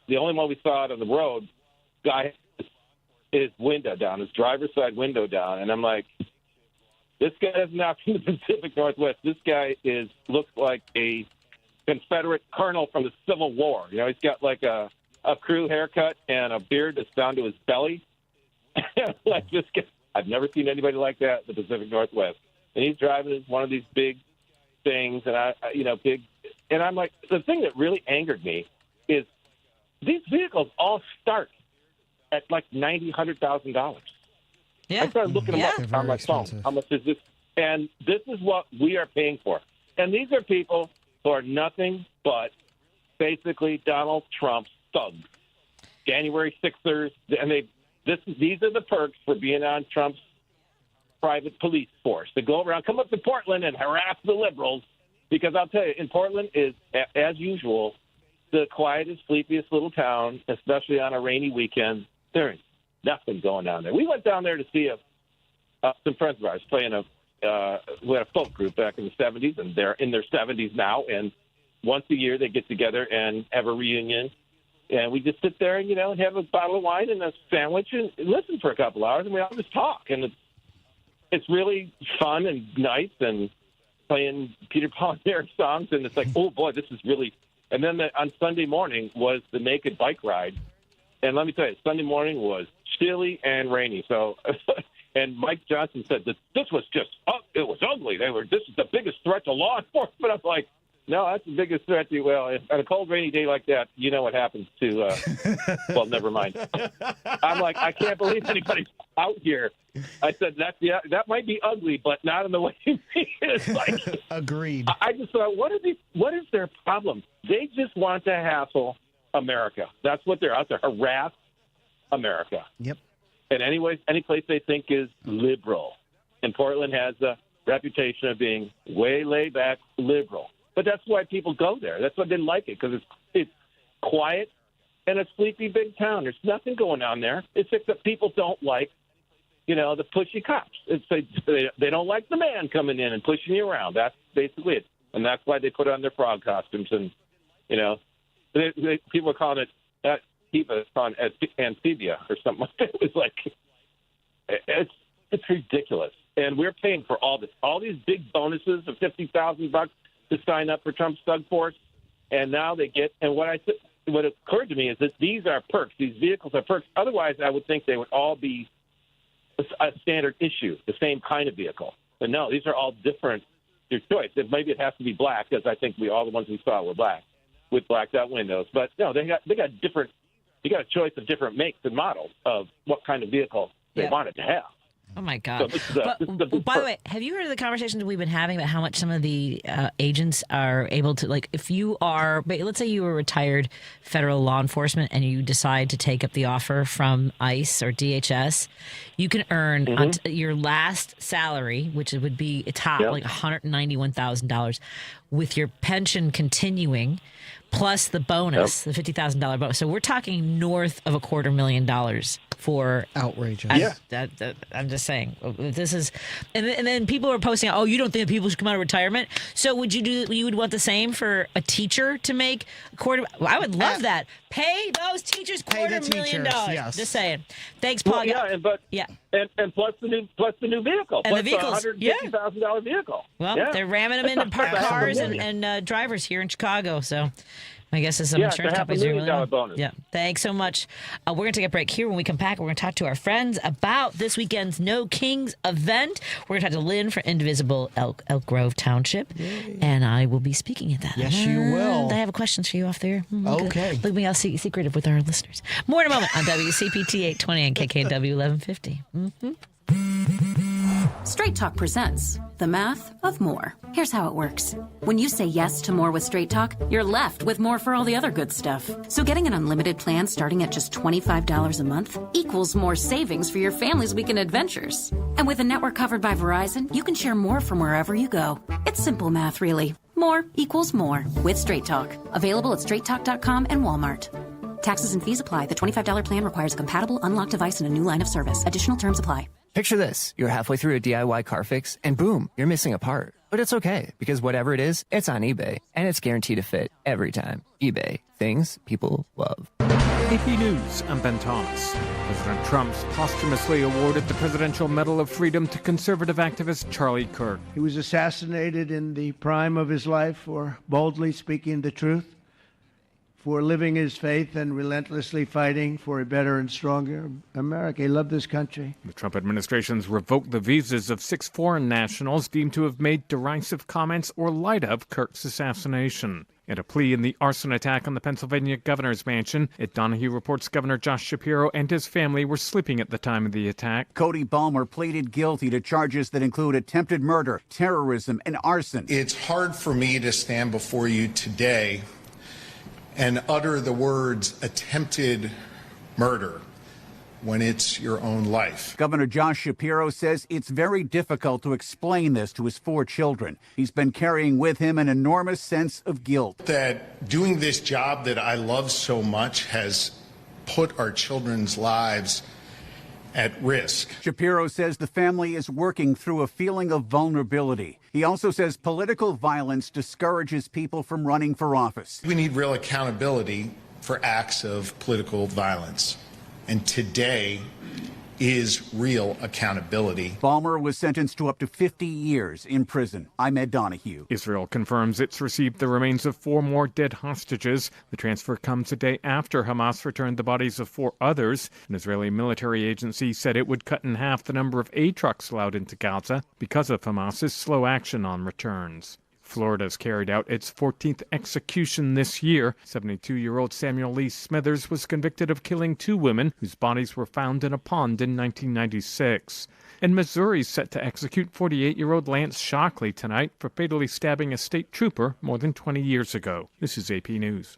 the only one we saw out on the road, guy had his window down, his driver's side window down. And I'm like, this guy is not from the Pacific Northwest. This guy looks like a Confederate colonel from the Civil War. You know, he's got like a crew haircut and a beard that's down to his belly. Like this guy, I've never seen anybody like that in the Pacific Northwest. And he's driving one of these big things, and big. And I'm like, the thing that really angered me is these vehicles all start at like $90,000. Yeah. I started looking them up on my phone. How much is this? And this is what we are paying for. And these are people who are nothing but basically Donald Trump's thugs, January 6ers, and these are the perks for being on Trump's private police force. To go around, come up to Portland and harass the liberals, because I'll tell you, in Portland is, as usual, the quietest, sleepiest little town, especially on a rainy weekend. There is nothing going on there. We went down there to see some friends of ours playing we had a folk group back in the 70s, and they're in their 70s now, and once a year they get together and have a reunion, and we just sit there and, and have a bottle of wine and a sandwich and listen for a couple hours, and we all just talk, and it's really fun and nice, and playing Peter Paul and Mary songs, and it's like, oh boy, this is really. And then on Sunday morning was the naked bike ride, and let me tell you, Sunday morning was chilly and rainy. So, and Mike Johnson said that this was just, it was ugly. This is the biggest threat to law enforcement. I'm like, no, that's the biggest threat to, well, on a cold, rainy day like that, you know what happens to, well, never mind. I'm like, I can't believe anybody's out here. I said, that might be ugly, but not in the way it's like. Agreed. I just thought, what is their problem? They just want to hassle America. That's what they're out there, harass America. Yep. And any place they think is liberal. And Portland has a reputation of being way laid back liberal. But that's why people go there. That's why they like it, because it's quiet and a sleepy big town. There's nothing going on there. It's just that people don't like, the pushy cops. They don't like the man coming in and pushing you around. That's basically it. And that's why they put on their frog costumes. And, people are calling it, it's on Amphibia or something like that. It's like, it's ridiculous. And we're paying for all this, all these big bonuses of $50,000 to sign up for Trump's thug force, and now they get. And what occurred to me is that these are perks. These vehicles are perks. Otherwise, I would think they would all be a standard issue, the same kind of vehicle. But no, these are all different. Your choice. Maybe it has to be black, because I think all the ones we saw were black with blacked out windows. But no, they got different. You got a choice of different makes and models of what kind of vehicle they wanted to have. Oh, my God. So by the way, have you heard of the conversations we've been having about how much some of the agents are able to, like, if you are, let's say you were retired federal law enforcement and you decide to take up the offer from ICE or DHS, you can earn your last salary, which would be a top, like $191,000, with your pension continuing, plus the bonus, the $50,000 bonus. So we're talking north of $250,000 for outrageous. I'm just saying, this is, and then people are posting, oh, you don't think that people should come out of retirement? So you would want the same for a teacher to make I would love that. Pay those teachers $250,000. Yes. Just saying. Thanks, Paul. And plus the new vehicle. And plus the vehicles, $150,000 vehicle. Well, they're ramming them into parked cars and drivers here in Chicago. So I guess some insurance companies are really $500,000 bonus. Yeah. Thanks so much. We're going to take a break here. When we come back, we're going to talk to our friends about this weekend's No Kings event. We're going to talk to Lynne from Indivisible Elk Grove Township. Yay. And I will be speaking at that. Yes, you will. I have questions for you off there. Okay. Look at me all secretive with our listeners. More in a moment on WCPT 820 and KKW 1150. Straight Talk presents The Math of More. Here's how it works. When you say yes to more with Straight Talk, you're left with more for all the other good stuff. So getting an unlimited plan starting at just $25 a month equals more savings for your family's weekend adventures. And with a network covered by Verizon, you can share more from wherever you go. It's simple math, really. More equals more with Straight Talk. Available at straighttalk.com and Walmart. Taxes and fees apply. The $25 plan requires a compatible unlocked device and a new line of service. Additional terms apply. Picture this. You're halfway through a DIY car fix, and boom, you're missing a part. But it's okay, because whatever it is, it's on eBay, and it's guaranteed to fit every time. eBay. Things people love. AP News, I'm Ben Thomas. President Trump's posthumously awarded the Presidential Medal of Freedom to conservative activist Charlie Kirk. He was assassinated in the prime of his life for boldly speaking the truth, for living his faith and relentlessly fighting for a better and stronger America. He loved this country. The Trump administration's revoked the visas of 6 foreign nationals deemed to have made derisive comments or light up Kirk's assassination. In a plea in the arson attack on the Pennsylvania governor's mansion, Ed Donahue reports Governor Josh Shapiro and his family were sleeping at the time of the attack. Cody Balmer pleaded guilty to charges that include attempted murder, terrorism, and arson. It's hard for me to stand before you today and utter the words attempted murder when it's your own life. Governor Josh Shapiro says it's very difficult to explain this to his 4 children. He's been carrying with him an enormous sense of guilt. That doing this job that I love so much has put our children's lives at risk. Shapiro says the family is working through a feeling of vulnerability. He also says political violence discourages people from running for office. We need real accountability for acts of political violence. And today is real accountability. Balmer was sentenced to up to 50 years in prison. I'm Ed Donahue. Israel confirms it's received the remains of 4 more dead hostages. The transfer comes a day after Hamas returned the bodies of 4 others. An Israeli military agency said it would cut in half the number of aid trucks allowed into Gaza because of Hamas's slow action on returns. Florida's carried out its 14th execution this year. 72-year-old Samuel Lee Smithers was convicted of killing 2 women whose bodies were found in a pond in 1996. And Missouri's set to execute 48-year-old Lance Shockley tonight for fatally stabbing a state trooper more than 20 years ago. This is AP News.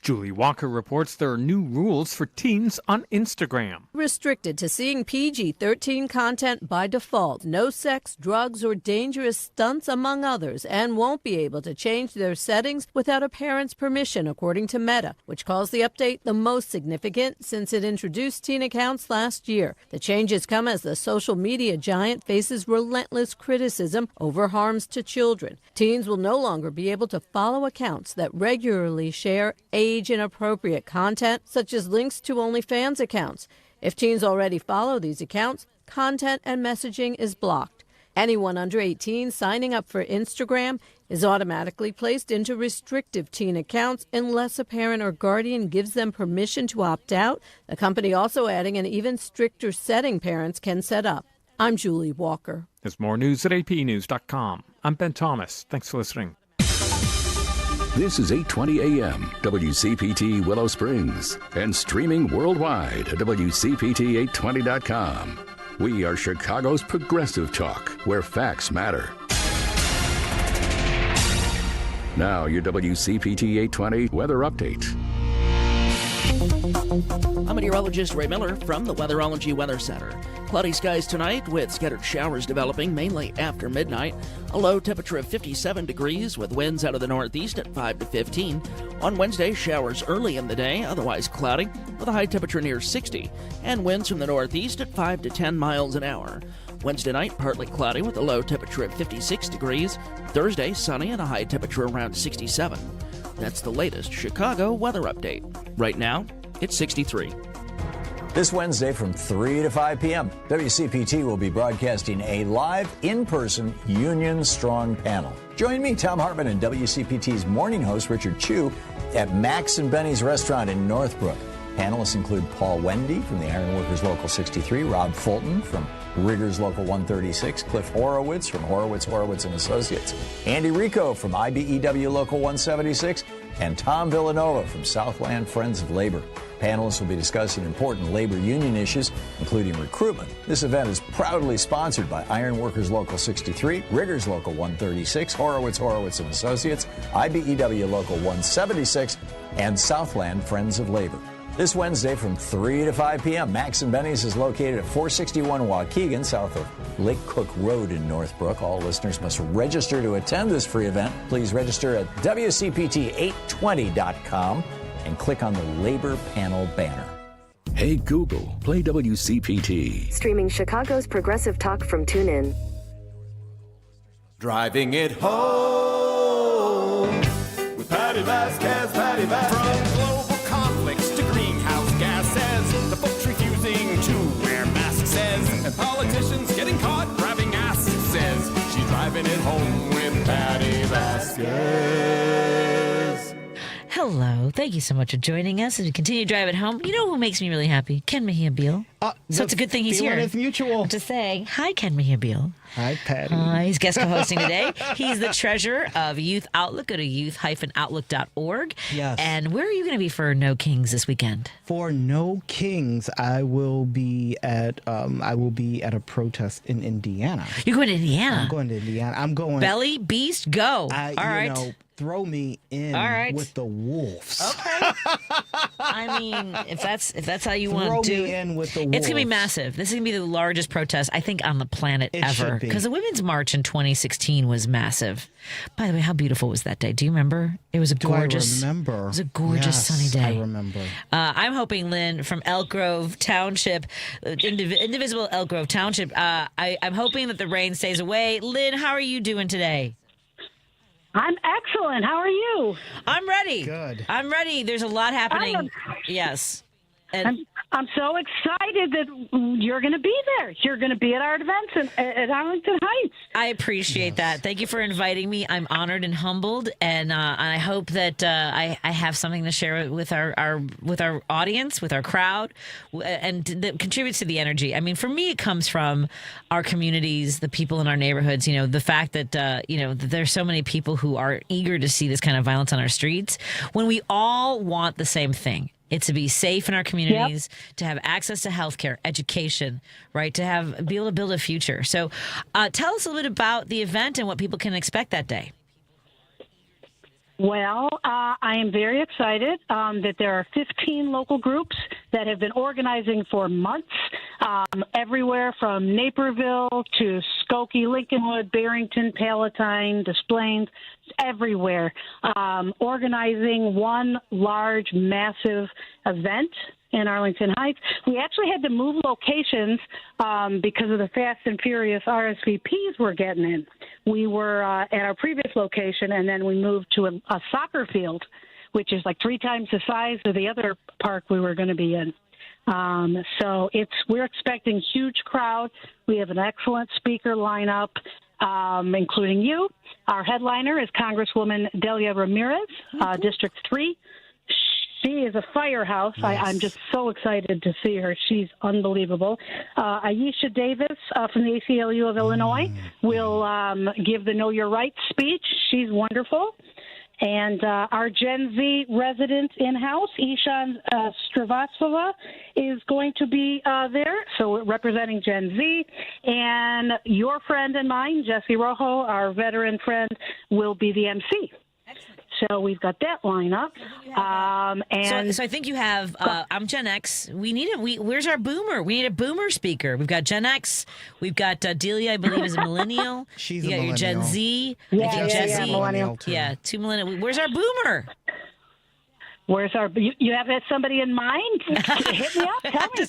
Julie Walker reports there are new rules for teens on Instagram. Restricted to seeing PG-13 content by default, no sex, drugs, or dangerous stunts, among others, and won't be able to change their settings without a parent's permission, according to Meta, which calls the update the most significant since it introduced teen accounts last year. The changes come as the social media giant faces relentless criticism over harms to children. Teens will no longer be able to follow accounts that regularly share age-inappropriate content, such as links to OnlyFans accounts. If teens already follow these accounts, content and messaging is blocked. Anyone under 18 signing up for Instagram is automatically placed into restrictive teen accounts unless a parent or guardian gives them permission to opt out. The company also adding an even stricter setting parents can set up. I'm Julie Walker. There's more news at apnews.com. I'm Ben Thomas. Thanks for listening. This is 820 AM, WCPT Willow Springs, and streaming worldwide at WCPT820.com. We are Chicago's progressive talk, where facts matter. Now, your WCPT 820 weather update. I'm meteorologist Ray Miller from the Weatherology Weather Center. Cloudy skies tonight with scattered showers developing mainly after midnight. A low temperature of 57 degrees with winds out of the northeast at 5 to 15. On Wednesday, showers early in the day, otherwise cloudy, with a high temperature near 60, and winds from the northeast at 5 to 10 miles an hour. Wednesday night, partly cloudy with a low temperature of 56 degrees. Thursday, sunny and a high temperature around 67. That's the latest Chicago weather update. Right now, it's 63. This Wednesday from 3 to 5 p.m., WCPT will be broadcasting a live, in-person Union Strong panel. Join me, Tom Hartman, and WCPT's morning host, Richard Chu, at Max and Benny's Restaurant in Northbrook. Panelists include Paul Wendy from the Iron Workers Local 63, Rob Fulton from Riggers Local 136, Cliff Horowitz from Horowitz and Associates, Andy Rico from IBEW Local 176, and Tom Villanova from Southland Friends of Labor. Panelists will be discussing important labor union issues, including recruitment. This event is proudly sponsored by Iron Workers Local 63, Riggers Local 136, Horowitz and Associates, IBEW Local 176, and Southland Friends of Labor. This Wednesday from 3 to 5 p.m. Max and Benny's is located at 461 Waukegan, south of Lake Cook Road in Northbrook. All listeners must register to attend this free event. Please register at WCPT820.com and click on the Labor Panel banner. Hey Google, play WCPT. Streaming Chicago's progressive talk from TuneIn. Driving it home with Patti Vasquez, Patti Vasquez. From global conflicts to greenhouse gases, the folks refusing to wear masks says, and politicians getting caught grabbing ass says, she's driving it home with Patti Vasquez. Hello. Thank you so much for joining us as we continue to drive it home. You know who makes me really happy? Ken Mejia-Beal. So it's a good thing he's here. It's mutual. To say, hi, Ken Mejia-Beal. Hi, Patty. He's guest co-hosting today. He's the treasurer of Youth Outlook. Go to youth-outlook.org. Yes. And where are you going to be for No Kings this weekend? For No Kings, I will be at a protest in Indiana. You're going to Indiana? I'm going to Indiana. I'm going. Belly Beast, go. All right. Throw me in with the wolves. Okay. I mean, if that's how you want to do it, in with the wolves. It's gonna be massive. This is gonna be the largest protest I think on the planet ever. Because the Women's March in 2016 was massive. By the way, how beautiful was that day? Do you remember? It was gorgeous. I remember. It was a gorgeous sunny day. I remember. I'm hoping, Lynne, from Elk Grove Township, Indivisible Elk Grove Township. I'm hoping that the rain stays away. Lynne, how are you doing today? I'm excellent. How are you? I'm ready. Good. I'm ready. There's a lot happening. Yes. And I'm so excited that you're going to be there. You're going to be at our events at Arlington Heights. I appreciate that. Thank you for inviting me. I'm honored and humbled, and I hope that I have something to share with our audience, with our crowd, and that contributes to the energy. I mean, for me, it comes from our communities, the people in our neighborhoods. You know, the fact that that there's so many people who are eager to see this kind of violence on our streets. When we all want the same thing. It's to be safe in our communities, to have access to healthcare, education, right? To be able to build a future. So tell us a little bit about the event and what people can expect that day. Well, I am very excited that there are 15 local groups that have been organizing for months, everywhere from Naperville to Skokie, Lincolnwood, Barrington, Palatine, Des Plaines, everywhere, organizing one large, massive event in Arlington Heights. We actually had to move locations because of the Fast and Furious RSVPs we're getting in. We were at our previous location, and then we moved to a soccer field, which is like 3 times the size of the other park we were going to be in. So we're expecting huge crowd. We have an excellent speaker lineup, including you. Our headliner is Congresswoman Delia Ramirez, District 3. She is a firehouse. Yes. I'm just so excited to see her. She's unbelievable. Aisha Davis from the ACLU of Illinois will give the Know Your Rights speech. She's wonderful. And our Gen Z resident in-house, Ishan Srivastava, is going to be there, so representing Gen Z. And your friend and mine, Jesse Rojo, our veteran friend, will be the MC. So we've got that lineup. So I think you have, I'm Gen X. Where's our boomer? We need a boomer speaker. We've got Gen X. We've got Delia, I believe, is a millennial. She's you a got millennial. your Gen Z. Yeah, I think Jesse. millennial. Yeah, 2 millennial. Where's our boomer? Where's our? You have somebody in mind? Hit me up. Tell me.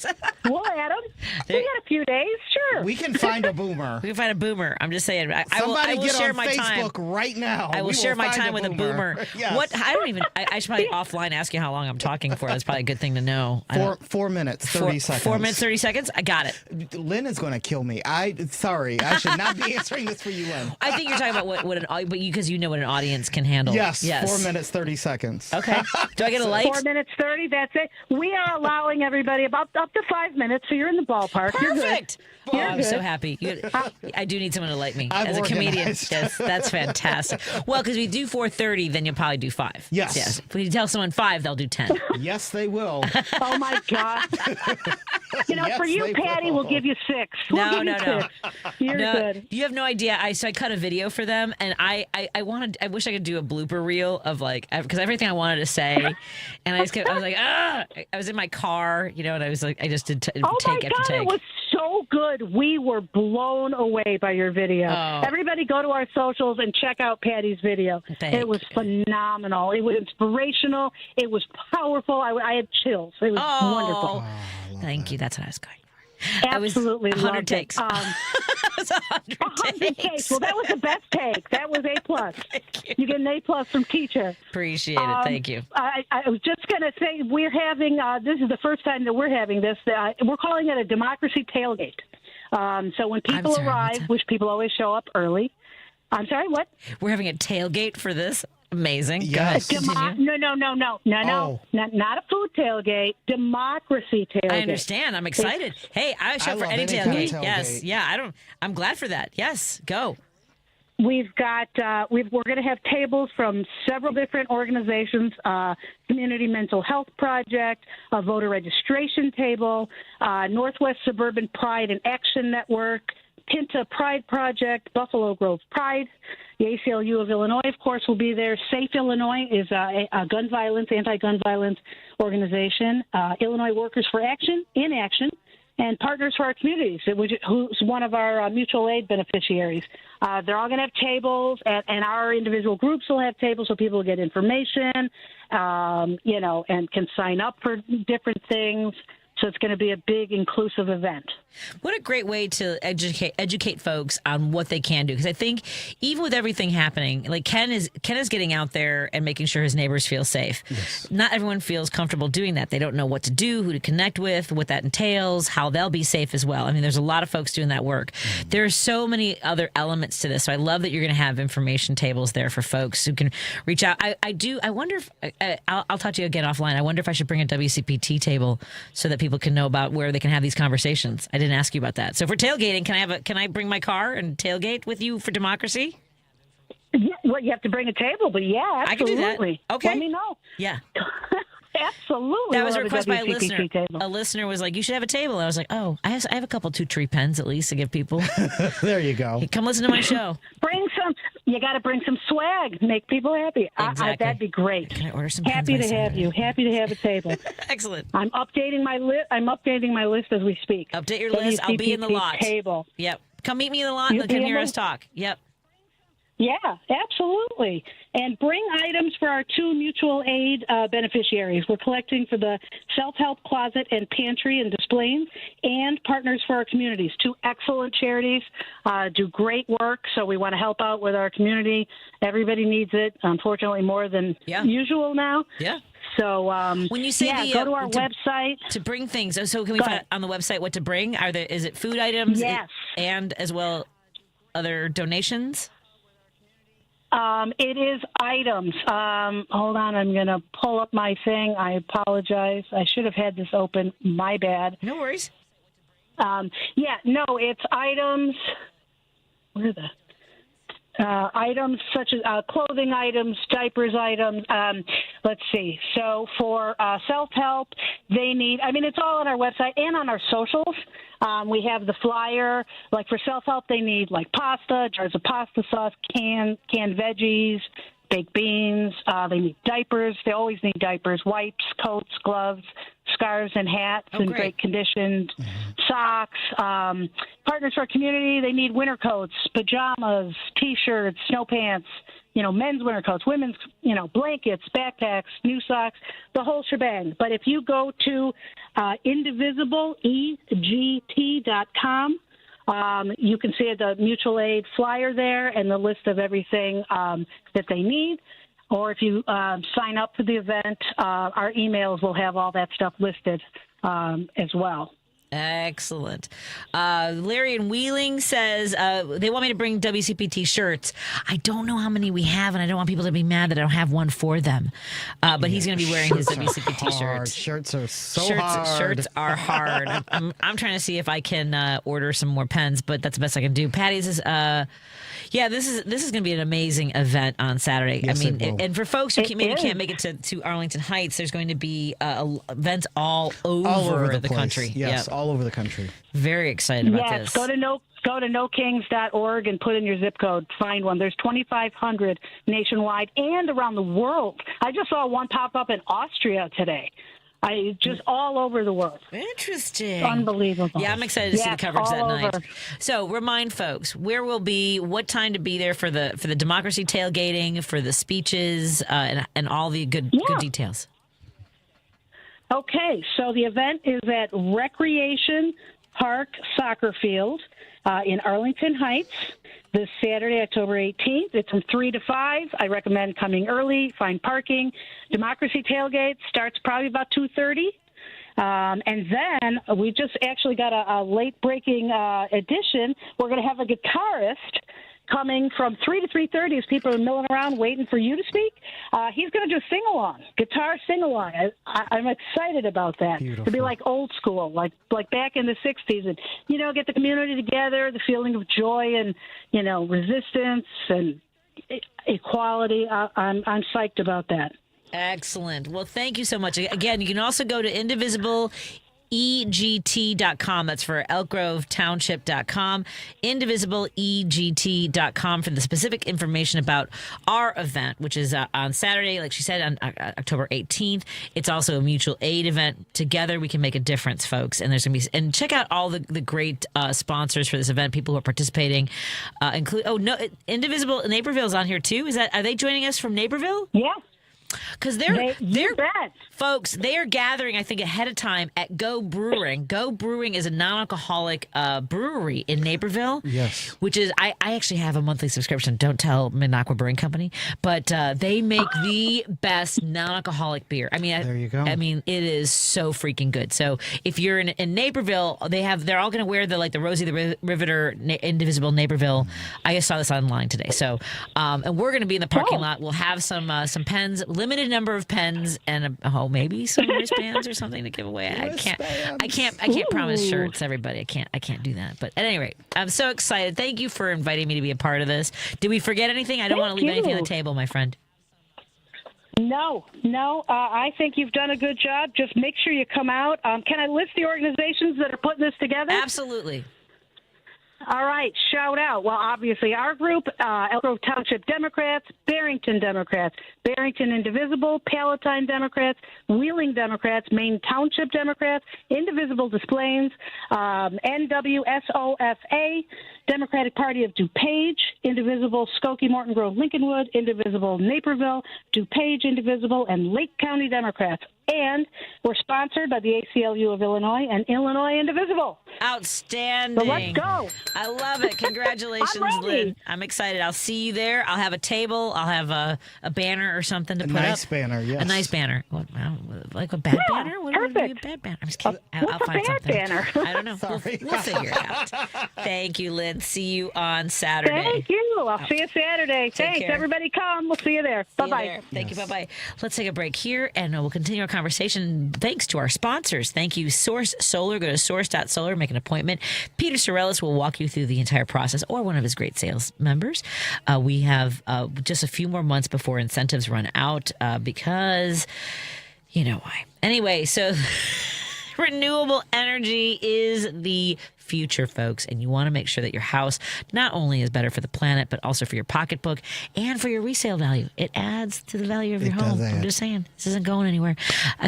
We'll add them. We got a few days. Sure. We can find a boomer. We can find a boomer. I'm just saying. I will get share on my Facebook time right now. I will share my time with a boomer. Yes. What? I don't even. I should probably offline ask you how long I'm talking for. That's probably a good thing to know. 4 minutes, 30 seconds. 4 minutes, 30 seconons. I got it. Lynne is going to kill me. Sorry, I should not be answering this for you, Lynne. I think you're talking about because you know what an audience can handle. Yes. 4 minutes, 30 seconds. Okay. Do I get a light? 4 minutes 30. That's it. We are allowing everybody up to 5 minutes, so you're in the ballpark. Perfect. You're good. I'm so happy. I do need someone to light me as a comedian. organized. Yes, that's fantastic. Well, because we do 4:30, then you'll probably do 5. Yes. If we tell someone 5, they'll do 10. Yes, they will. Oh my God! Yes, for you, they Patty, will. we'll give you 6. No. You're good. You have no idea. I cut a video for them, and I wish I could do a blooper reel of because everything I wanted to say day. And I was like, I was in my car, and I was like, I just did take after take. It was so good. We were blown away by your video. Oh. Everybody go to our socials and check out Patty's video. It was phenomenal. It was inspirational. It was powerful. I had chills. It was wonderful. Thank you. That's what I was going for. Absolutely, 100 takes. It was 100 takes. Well, that was the best take. That was A+. You get an A+ from teacher. Appreciate it. Thank you. I was just going to say we're having. This is the first time that we're having this. We're calling it a democracy tailgate. So when people arrive, which people always show up early. I'm sorry. What? We're having a tailgate for this. Amazing. Yes. No. Not a food tailgate. Democracy tailgate. I understand. I'm excited. Hey, I show up for any tailgate. Yes. Yeah. I'm glad for that. Yes. Go. We've got. We're going to have tables from several different organizations: Community Mental Health Project, a voter registration table, Northwest Suburban Pride and Action Network, Pinta Pride Project, Buffalo Grove Pride. The ACLU of Illinois, of course, will be there. Safe Illinois is a anti-gun violence organization. Illinois Workers for Action, In Action, and Partners for Our Communities, who's one of our mutual aid beneficiaries. They're all going to have tables, and our individual groups will have tables so people will get information, and can sign up for different things. So it's going to be a big, inclusive event. What a great way to educate folks on what they can do. Because I think even with everything happening, like Ken is getting out there and making sure his neighbors feel safe. Yes. Not everyone feels comfortable doing that. They don't know what to do, who to connect with, what that entails, how they'll be safe as well. I mean, there's a lot of folks doing that work. There are so many other elements to this. So I love that you're going to have information tables there for folks who can reach out. I wonder if I'll talk to you again offline. I wonder if I should bring a WCPT table so that people can know about where they can have these conversations. I didn't ask you about that. So for tailgating, can I bring my car and tailgate with you for democracy? Yeah, well, you have to bring a table, but yeah, absolutely. I can do that. Okay. Let me know. Yeah. Absolutely. That was a We'll request by a WCPT listener. table. A listener was like, you should have a table. I was like, I have a couple 2-tree pens at least to give people. There you go. Hey, come listen to my show. You got to bring some swag. Make people happy. Exactly. That'd be great. Can I order some Happy pens to by have Saturday? you. Happy to have a table. Excellent. I'm updating my list. As we speak. Update your list. I'll be in the WCPT lot. Table. Yep. Come meet me in the lot You'll and be come in hear the- us talk. Yep. Yeah, absolutely. And bring items for our 2 mutual aid beneficiaries. We're collecting for the Self-Help Closet and Pantry and Displays and Partners for Our Communities. 2 excellent charities, do great work, so we want to help out with our community. Everybody needs it, unfortunately, more than usual now. Yeah. So when you say go to our website to bring things. So can we find on the website what to bring? Is it food items? Yes. And as well other donations? It is items. Hold on, I'm going to pull up my thing. I apologize. I should have had this open. My bad. No worries. It's items. Where are the items such as clothing items, diapers items. Let's see. So for self-help, they need, it's all on our website and on our socials. We have the flyer. Like for self-help, they need like pasta, jars of pasta sauce, canned veggies, baked beans. They need diapers. They always need diapers, wipes, coats, gloves, scarves, and hats in great condition. Socks. Partners for Our Community, they need winter coats, pajamas, T-shirts, snow pants, men's winter coats, women's, blankets, backpacks, new socks, the whole shebang. But if you go to Indivisible, EGT.com, you can see the mutual aid flyer there and the list of everything that they need. Or if you sign up for the event, our emails will have all that stuff listed as well. Excellent. Larry in Wheeling says they want me to bring WCPT shirts. I don't know how many we have, and I don't want people to be mad that I don't have one for them. But he's going to be wearing his WCPT shirts. Shirts are so hard. Shirts are hard. I'm trying to see if I can order some more pens, but that's the best I can do. Patty says, Yeah, this is going to be an amazing event on Saturday. Yes, I mean, it will. and for folks who maybe is. can't make it to Arlington Heights, there's going to be events all over the place. country. Yes, Yep. all over the country. Very excited about Yes, this. go to nokings.org and put in your zip code. Find one. There's 2,500 nationwide and around the world. I just saw one pop up in Austria today. Just all over the world. Interesting. Unbelievable. Yeah, I'm excited to see the coverage all that night. over. So remind folks where we'll be, what time to be there for the democracy tailgating, for the speeches, and all the good details. Okay, so the event is at Recreation Park Soccer Field in Arlington Heights this Saturday, October 18th. It's from 3 to 5. I recommend coming early, find parking. Democracy tailgate starts probably about 2:30. And then we just actually got a late-breaking edition. We're going to have a guitarist coming from 3 to 3:30 as people are milling around waiting for you to speak. He's going to do sing-along, guitar sing-along. I'm excited about that. Beautiful. To be like old school, like back in the 60s and, get the community together, the feeling of joy and, resistance and equality. I'm psyched about that. Excellent. Well, thank you so much. Again, you can also go to indivisibleegt.com. That's for elkgrovetownship.com. indivisibleegt.com for the specific information about our event, which is on Saturday, like she said, on October 18th. It's also a mutual aid event. Together, we can make a difference, folks. And there's going to be, and check out all the great sponsors for this event, people who are participating. Indivisible Naperville is on here too. Are they joining us from Naperville? Yeah. Because they're folks, they are gathering, I think, ahead of time at Go Brewing. Go Brewing is a non-alcoholic brewery in Naperville. Yes. Which is, I actually have a monthly subscription. Don't tell Minocqua Brewing Company. But they make the best non-alcoholic beer. I mean, there you go. I mean, it is so freaking good. So if you're in Naperville, they're all going to wear the Rosie the Riveter Indivisible Naperville. I just saw this online today. So, and we're going to be in the parking lot. We'll have some pens, limited number of pens, and maybe some wristbands or something to give away. I can't promise shirts, everybody. I can't do that. But at any rate, I'm so excited. Thank you for inviting me to be a part of this. Did we forget anything? I don't want to leave anything on the table, my friend. No. I think you've done a good job. Just make sure you come out. Can I list the organizations that are putting this together? Absolutely. All right, shout out. Well, obviously, our group, Elk Grove Township Democrats, Barrington Democrats, Barrington Indivisible, Palatine Democrats, Wheeling Democrats, Maine Township Democrats, Indivisible Des Plaines, NWSOFA, Democratic Party of DuPage, Indivisible Skokie, Morton Grove, Lincolnwood, Indivisible Naperville, DuPage Indivisible, and Lake County Democrats. And we're sponsored by the ACLU of Illinois and Illinois Indivisible. Outstanding. So let's go. I love it. Congratulations, I'm ready. Lynn. I'm excited. I'll see you there. I'll have a table. I'll have a banner or something to put up. A nice banner, yes. A nice banner. Like a bad banner? What would be a bad banner? I'm just kidding. I'll find something. Banner? I don't know. We'll figure it out. Thank you, Lynn. See you on Saturday. Thank you. I'll see you Saturday. Thanks. care. Everybody come. We'll see you there. Bye-bye. Thank you. Bye-bye. Let's take a break here, and we'll continue our conversation. Thanks to our sponsors. Thank you, Source Solar. Go to source.solar, make an appointment. Peter Sorellis will walk you through the entire process, or one of his great sales members. We have just a few more months before incentives run out because you know why. Anyway, so renewable energy is the future, folks, and you want to make sure that your house not only is better for the planet, but also for your pocketbook and for your resale value. It adds to the value of your home. I'm just saying, this isn't going anywhere.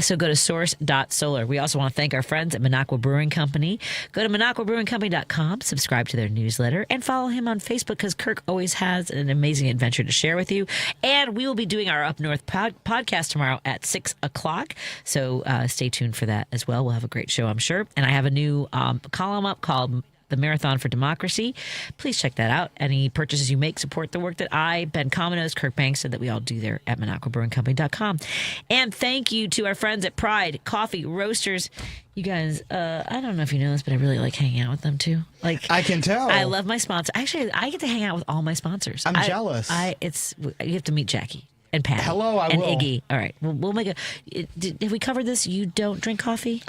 So go to source.solar. We also want to thank our friends at Minocqua Brewing Company. Go to minocquabrewingcompany.com, subscribe to their newsletter, and follow him on Facebook because Kirk always has an amazing adventure to share with you. And we will be doing our Up North podcast tomorrow at 6 o'clock. So stay tuned for that as well. We'll have a great show, I'm sure. And I have a new column up called The Marathon for Democracy. Please check that out. Any purchases you make support the work that I, Ben Cominos, Kirk Banks, said that we all do there at MinocquaBrewingCompany.com. And thank you to our friends at Pride Coffee Roasters. You guys, I don't know if you know this, but I really like hanging out with them too. Like I can tell. I love my sponsor. Actually, I get to hang out with all my sponsors. I'm jealous. You have to meet Jackie and Patty. Hello, I and will. Iggy. All right, we'll make a. Have we covered this? You don't drink coffee?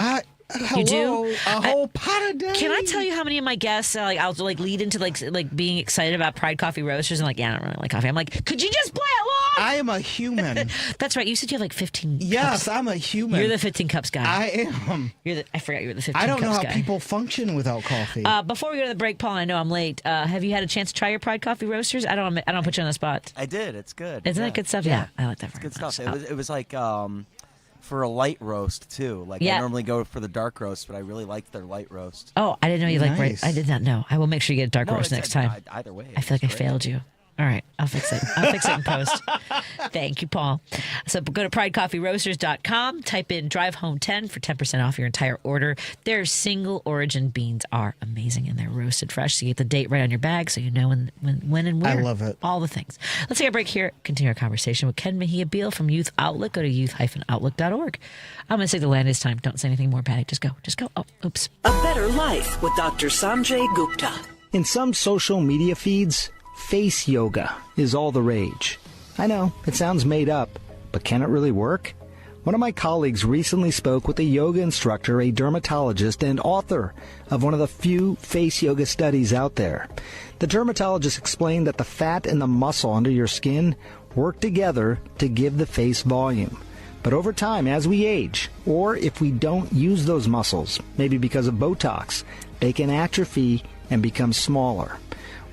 You do? A whole pot a day. Can I tell you how many of my guests I'll lead into like being excited about Pride Coffee Roasters and I don't really like coffee. I'm like, could you just play along? I am a human. That's right. You said you have like 15 Yes, cups. I'm a human. You're the 15 cups guy. I am. I forgot you were the 15 cups guy. I don't know how people function without coffee. Before we go to the break, Paul, I know I'm late. Have you had a chance to try your Pride Coffee Roasters? I don't put you on the spot. I did. It's good. Isn't that good stuff? Yeah, I like that very much. Good much. stuff. It was like for a light roast too. Like I normally go for the dark roast, but I really liked their light roast. Oh, I didn't know you like. I did not know. I will make sure you get a dark roast next time. Either way, I feel like I failed you. All right, I'll fix it. I'll fix it in post. Thank you, Paul. So go to pridecoffeeroasters.com, type in Drive Home 10 for 10% off your entire order. Their single origin beans are amazing, and they're roasted fresh, so you get the date right on your bag so you know when and where. I love it. All the things. Let's take a break here. Continue our conversation with Ken Mejia-Beal from Youth Outlook. Go to youth-outlook.org. I'm going to say the land is time. Don't say anything more, Patty. Just go. Oh, oops. A better life with Dr. Sanjay Gupta. In some social media feeds, face yoga is all the rage. I know, it sounds made up, but can it really work? One of my colleagues recently spoke with a yoga instructor, a dermatologist, and author of one of the few face yoga studies out there. The dermatologist explained that the fat and the muscle under your skin work together to give the face volume. But over time, as we age, or if we don't use those muscles, maybe because of Botox, they can atrophy and become smaller.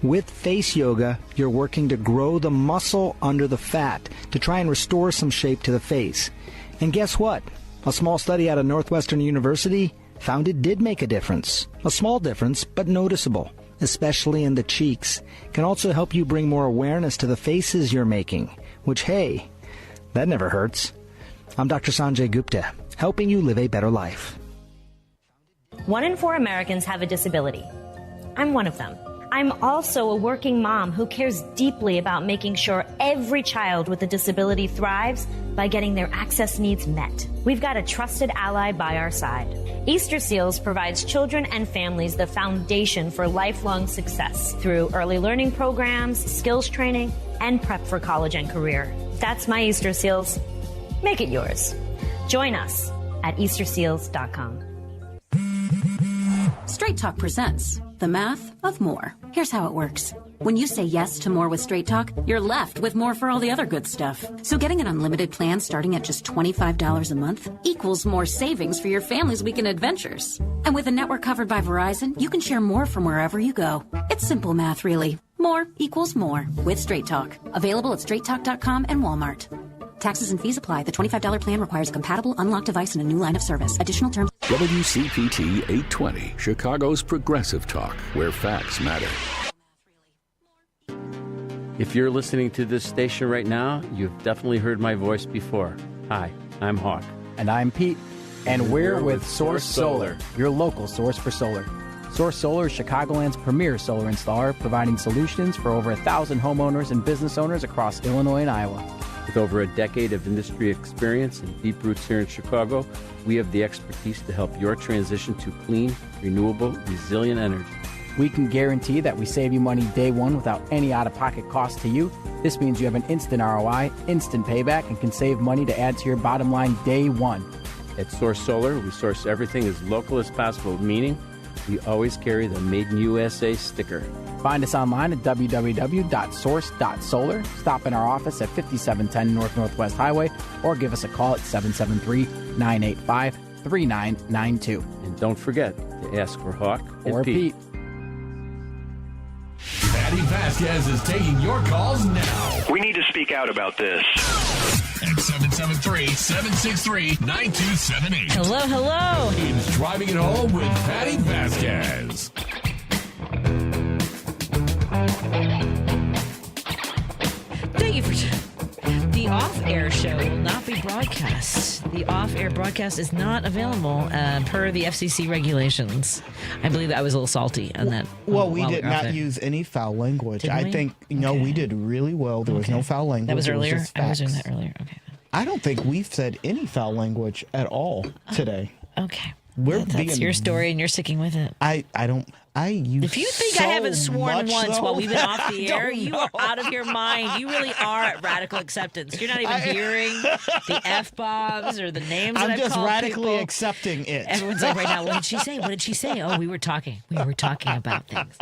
With face yoga, you're working to grow the muscle under the fat to try and restore some shape to the face. And guess what? A small study out of Northwestern University found it did make a difference. A small difference, but noticeable, especially in the cheeks. Can also help you bring more awareness to the faces you're making, which, hey, that never hurts. I'm Dr. Sanjay Gupta, helping you live a better life. 1 in 4 Americans have a disability. I'm one of them. I'm also a working mom who cares deeply about making sure every child with a disability thrives by getting their access needs met. We've got a trusted ally by our side. Easter Seals provides children and families the foundation for lifelong success through early learning programs, skills training, and prep for college and career. That's my Easter Seals. Make it yours. Join us at easterseals.com. Straight Talk presents The Math of More. Here's how it works. When you say yes to more with Straight Talk, you're left with more for all the other good stuff. So getting an unlimited plan starting at just $25 a month equals more savings for your family's weekend adventures. And with a network covered by Verizon, you can share more from wherever you go. It's simple math, really. More equals more with Straight Talk. Available at straighttalk.com and Walmart. Taxes and fees apply. The $25 plan requires a compatible unlocked device and a new line of service. Additional terms. WCPT 820, Chicago's progressive talk, where facts matter. If you're listening to this station right now, you've definitely heard my voice before. Hi, I'm Hawk. And I'm Pete. And we're with Source Solar, your local source for solar. Source Solar is Chicagoland's premier solar installer, providing solutions for over 1,000 homeowners and business owners across Illinois and Iowa. With over a decade of industry experience and deep roots here in Chicago, we have the expertise to help your transition to clean, renewable, resilient energy. We can guarantee that we save you money day one without any out-of-pocket cost to you. This means you have an instant ROI, instant payback, and can save money to add to your bottom line day one. At Source Solar, we source everything as local as possible, meaning we always carry the Made in USA sticker. Find us online at www.source.solar. Stop in our office at 5710 North Northwest Highway or give us a call at 773-985-3992. And don't forget to ask for Hawk or Pete. Patti Vasquez is taking your calls now. We need to speak out about this. At 773-763-9278. Hello. It's Driving It Home with Patti Vasquez. Thank you for... The off-air show will not be broadcast. The off-air broadcast is not available per the FCC regulations. I believe I was a little salty on that. Well, we did not use any foul language. I think, we did really well. There was no foul language. That was earlier? I was doing that earlier. Okay. I don't think we've said any foul language at all today. Okay. We're That's your story and you're sticking with it. I don't. If you think I haven't sworn once while we've been off the air, you are out of your mind. You really are at radical acceptance. You're not even hearing the F-bombs or the names that I'm I've just called radically people. accepting it. Everyone's like right now, what did she say? What did she say? Oh, we were talking. We were talking about things.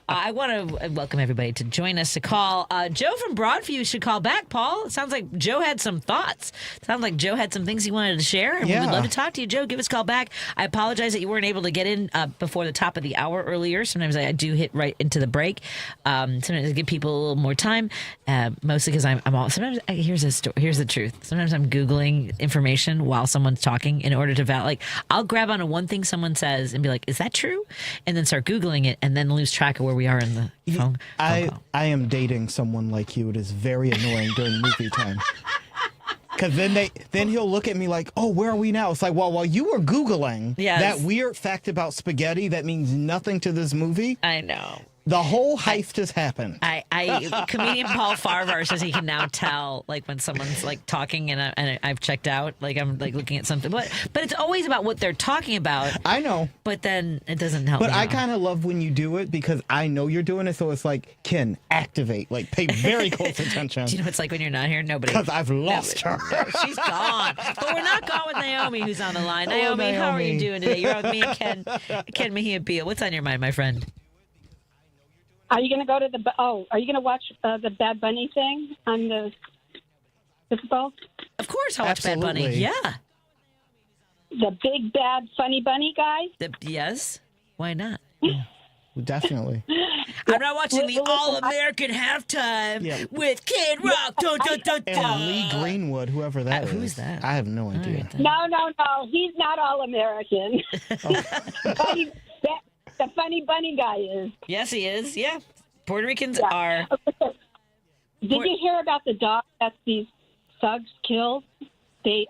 I want to welcome everybody to join us to call. Joe from Broadview should call back, Paul. It sounds like Joe had some thoughts. It sounds like Joe had some things he wanted to share, and we would love to talk to you. Joe, give us a call back. I apologize that you weren't able to get in before the top of the hour earlier. Sometimes I do hit right into the break. Sometimes I give people a little more time, mostly because I'm all. Sometimes here's the truth. Sometimes I'm Googling information while someone's talking in order to I'll grab onto one thing someone says and be like, "Is that true?" And then start Googling it, and then lose track of where we are in the phone. I am dating someone like you. It is very annoying during movie time. Because then he'll look at me like, oh, where are we now? It's like, well, while you were Googling that weird fact about spaghetti that means nothing to this movie. I know. The whole heist has happened. Comedian Paul Farvar says he can now tell when someone's talking and I've checked out, I'm looking at something, but it's always about what they're talking about. I know, but then it doesn't help. But I kind of love when you do it because I know you're doing it, so it's like, Ken, activate, pay very close attention. Do you know it's like when you're not here? Nobody. Because I've lost her. She's gone. But we're not gone with Naomi, who's on the line. Naomi, how are you doing today? You're on with me and Ken Mejia-Beal. What's on your mind, my friend? Are you going to go to are you going to watch the Bad Bunny thing on the Super Bowl? Of course I'll watch Bad Bunny. Yeah. The big, bad, funny bunny guy? Yes. Why not? Definitely. I'm not watching the All-American halftime with Kid Rock. And Lee Greenwood, whoever that is. Who's that? I have no idea. No. He's not All-American. The funny bunny guy is. Yes, he is. Yeah. Puerto Ricans are. Did you hear about the dog that these thugs killed? They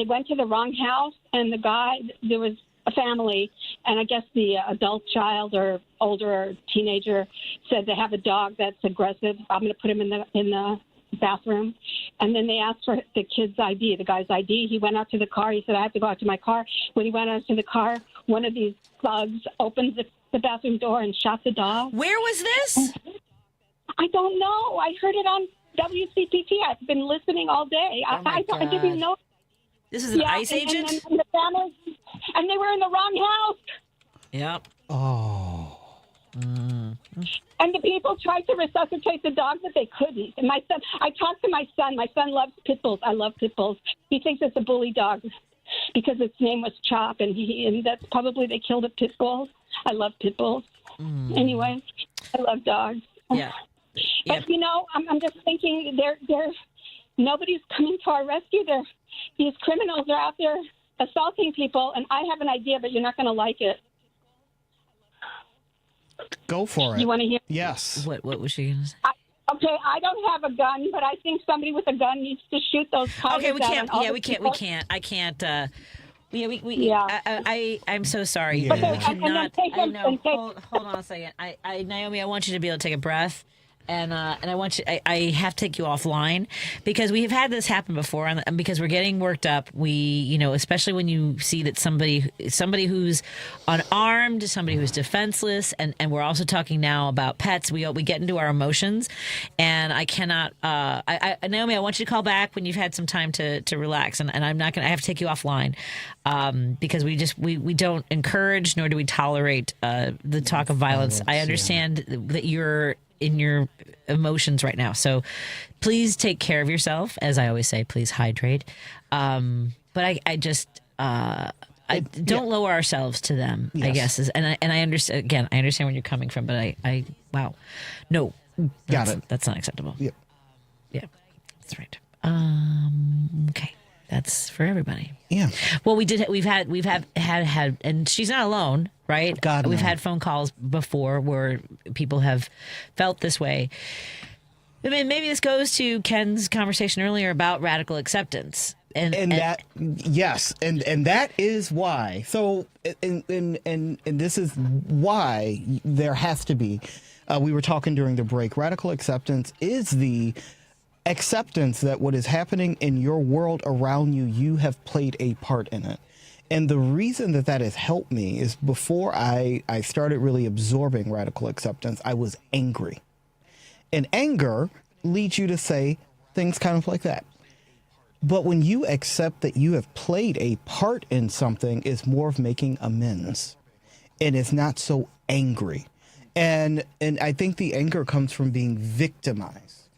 went to the wrong house, and there was a family, and I guess the adult child or older or teenager said they have a dog that's aggressive. I'm going to put him in the bathroom. And then they asked for the kid's ID, the guy's ID. He went out to the car. He said, I have to go out to my car. When he went out to the car, one of these thugs opens the bathroom door and shot the dog. Where was this? I don't know. I heard it on WCPT. I've been listening all day. I didn't even know. This is an ICE agent? And the family, and they were in the wrong house. Yep. Oh. And the people tried to resuscitate the dog, but they couldn't. And I talked to my son. My son loves pit bulls. I love pit bulls. He thinks it's a bully dog because its name was Chop, and that's probably they killed a pit bull. I love pit bulls. Anyway, I love dogs. Yeah. But I'm just thinking, nobody's coming to our rescue. These criminals are out there assaulting people, and I have an idea, but you're not going to like it. Go for it. You want to hear? Yes. What was she going to say? Okay, I don't have a gun, but I think somebody with a gun needs to shoot those coyotes. Okay, we can't. Yeah, we can't. I can't. I'm so sorry. Yeah. We cannot. I know. Hold on a second. Naomi, I want you to be able to take a breath. And I want you. I have to take you offline because we have had this happen before, and because we're getting worked up. We, especially when you see that somebody who's unarmed, somebody who's defenseless, and we're also talking now about pets. We get into our emotions, and I cannot. Naomi, I want you to call back when you've had some time to relax, and I'm not gonna. I have to take you offline because we don't encourage nor do we tolerate the talk of violence. I understand that you're in your emotions right now. So please take care of yourself. As I always say, please hydrate. But I just don't lower ourselves to them, yes. I guess. And I understand, again, I understand where you're coming from, but wow. No, that's not acceptable. Yep. Yeah, that's right. Okay. That's for everybody. Yeah. Well, we've had, and she's not alone, right? God, we've no. had phone calls before where people have felt this way. I mean, maybe this goes to Ken's conversation earlier about radical acceptance, and that yes, and that is why. So, and this is why there has to be. We were talking during the break. Radical acceptance is the acceptance that what is happening in your world around you, you have played a part in it. And the reason that has helped me is before I started really absorbing radical acceptance, I was angry. And anger leads you to say things kind of like that. But when you accept that you have played a part in something, it's more of making amends. And it's not so angry. And I think the anger comes from being victimized.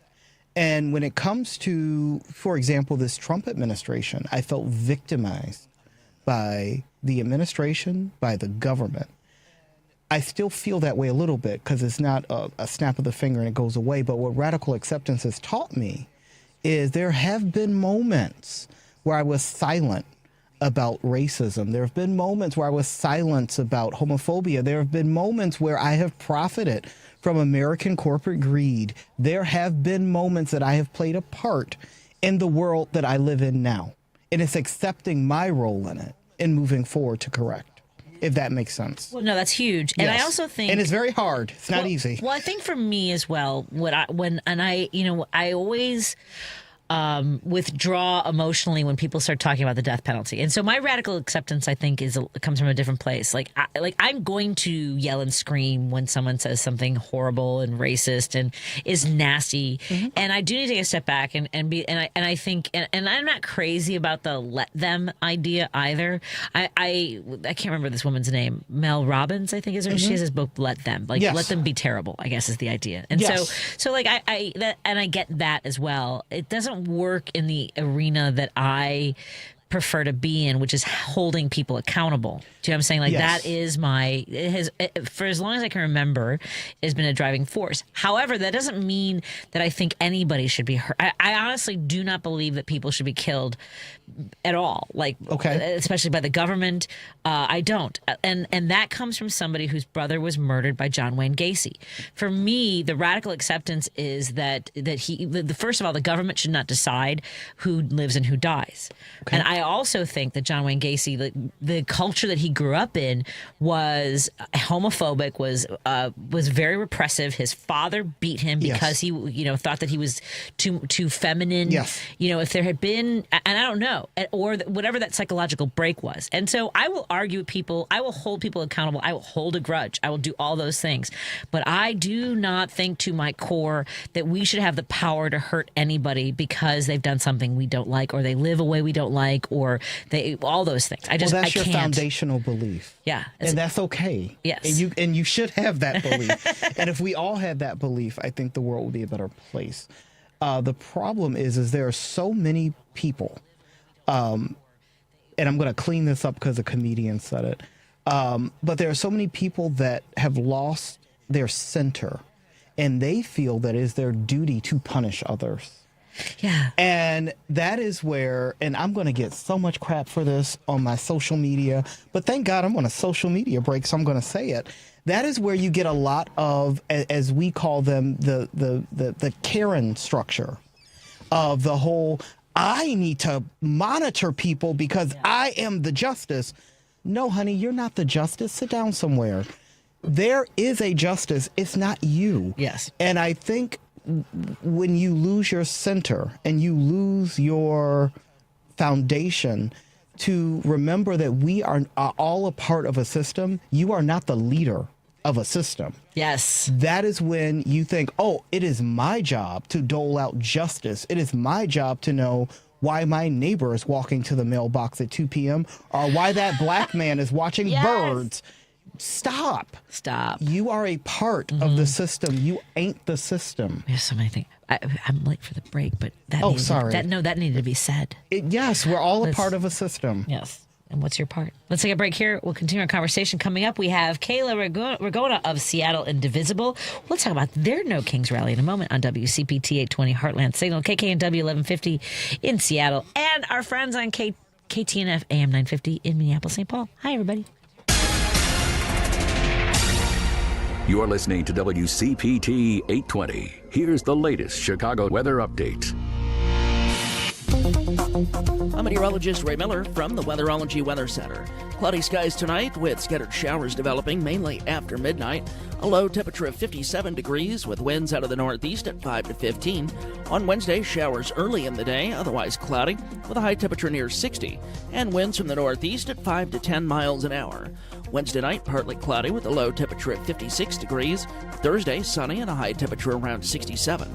And when it comes to, for example, this Trump administration, I felt victimized by the administration, by the government. I still feel that way a little bit because it's not a snap of the finger and it goes away. But what radical acceptance has taught me is there have been moments where I was silent about racism. There have been moments where I was silent about homophobia. There have been moments where I have profited from American corporate greed. There have been moments that I have played a part in the world that I live in now. And it's accepting my role in it and moving forward to correct, if that makes sense. Well, no, that's huge. And Yes. I also think... And it's very hard. It's not easy. Well, I think for me as well, I always withdraw emotionally when people start talking about the death penalty. And so my radical acceptance, I think, comes from a different place. I'm going to yell and scream when someone says something horrible and racist and is nasty. Mm-hmm. And I do need to take a step back and I think I'm not crazy about the let them idea either. I can't remember this woman's name. Mel Robbins, I think is her. Mm-hmm. She has this book, Let Them. Yes. Let them be terrible, I guess is the idea. And Yes. so I get that as well. It doesn't work in the arena that I prefer to be in, which is holding people accountable. Do you know what I'm saying? Yes. That is for as long as I can remember, has been a driving force. However, that doesn't mean that I think anybody should be hurt. I honestly do not believe that people should be killed at all. Especially by the government. I don't. And that comes from somebody whose brother was murdered by John Wayne Gacy. For me, the radical acceptance is that first of all, the government should not decide who lives and who dies. Okay. And I also think that John Wayne Gacy, the culture that he grew up in was homophobic, was very repressive. His father beat him because he, thought that he was too feminine. Yes. If there had been, and I don't know, or whatever that psychological break was. And so I will argue with people. I will hold people accountable. I will hold a grudge. I will do all those things. But I do not think to my core that we should have the power to hurt anybody because they've done something we don't like, or they live a way we don't like, or all those things. That's your foundational belief. Yeah. And that's okay. Yes. And you should have that belief. And if we all had that belief, I think the world would be a better place. The problem is there are so many people, and I'm going to clean this up because a comedian said it, but there are so many people that have lost their center, and they feel that it is their duty to punish others. Yeah. And that is where, and I'm going to get so much crap for this on my social media, but thank God I'm on a social media break, so I'm going to say it. That is where you get a lot of, as we call them, the Karen structure of the whole, I need to monitor people because I am the justice. No, honey, you're not the justice. Sit down somewhere. There is a justice. It's not you. Yes. And I think when you lose your center and you lose your foundation to remember that we are all a part of a system, you are not the leader of a system. Yes. That is when you think, oh, it is my job to dole out justice. It is my job to know why my neighbor is walking to the mailbox at 2 p.m. or why that black man is watching birds. Stop. You are a part of the system. You ain't the system. There's so many things. I'm late for the break, but that that needed to be said. Yes, we're all a part of a system. Yes. And what's your part? Let's take a break here. We'll continue our conversation. Coming up, we have Kayla Ragona of Seattle Indivisible. We'll talk about their No Kings rally in a moment on WCPT 820 Heartland Signal, KKNW 1150 in Seattle, and our friends on KTNF AM 950 in Minneapolis, St. Paul. Hi, everybody. You're listening to WCPT 820. Here's the latest Chicago weather update. I'm meteorologist Ray Miller from the Weatherology Weather Center. Cloudy skies tonight with scattered showers developing mainly after midnight. A low temperature of 57 degrees with winds out of the northeast at 5 to 15. On Wednesday, showers early in the day, otherwise cloudy, with a high temperature near 60, and winds from the northeast at 5 to 10 miles an hour. Wednesday night, partly cloudy with a low temperature at 56 degrees. Thursday, sunny and a high temperature around 67.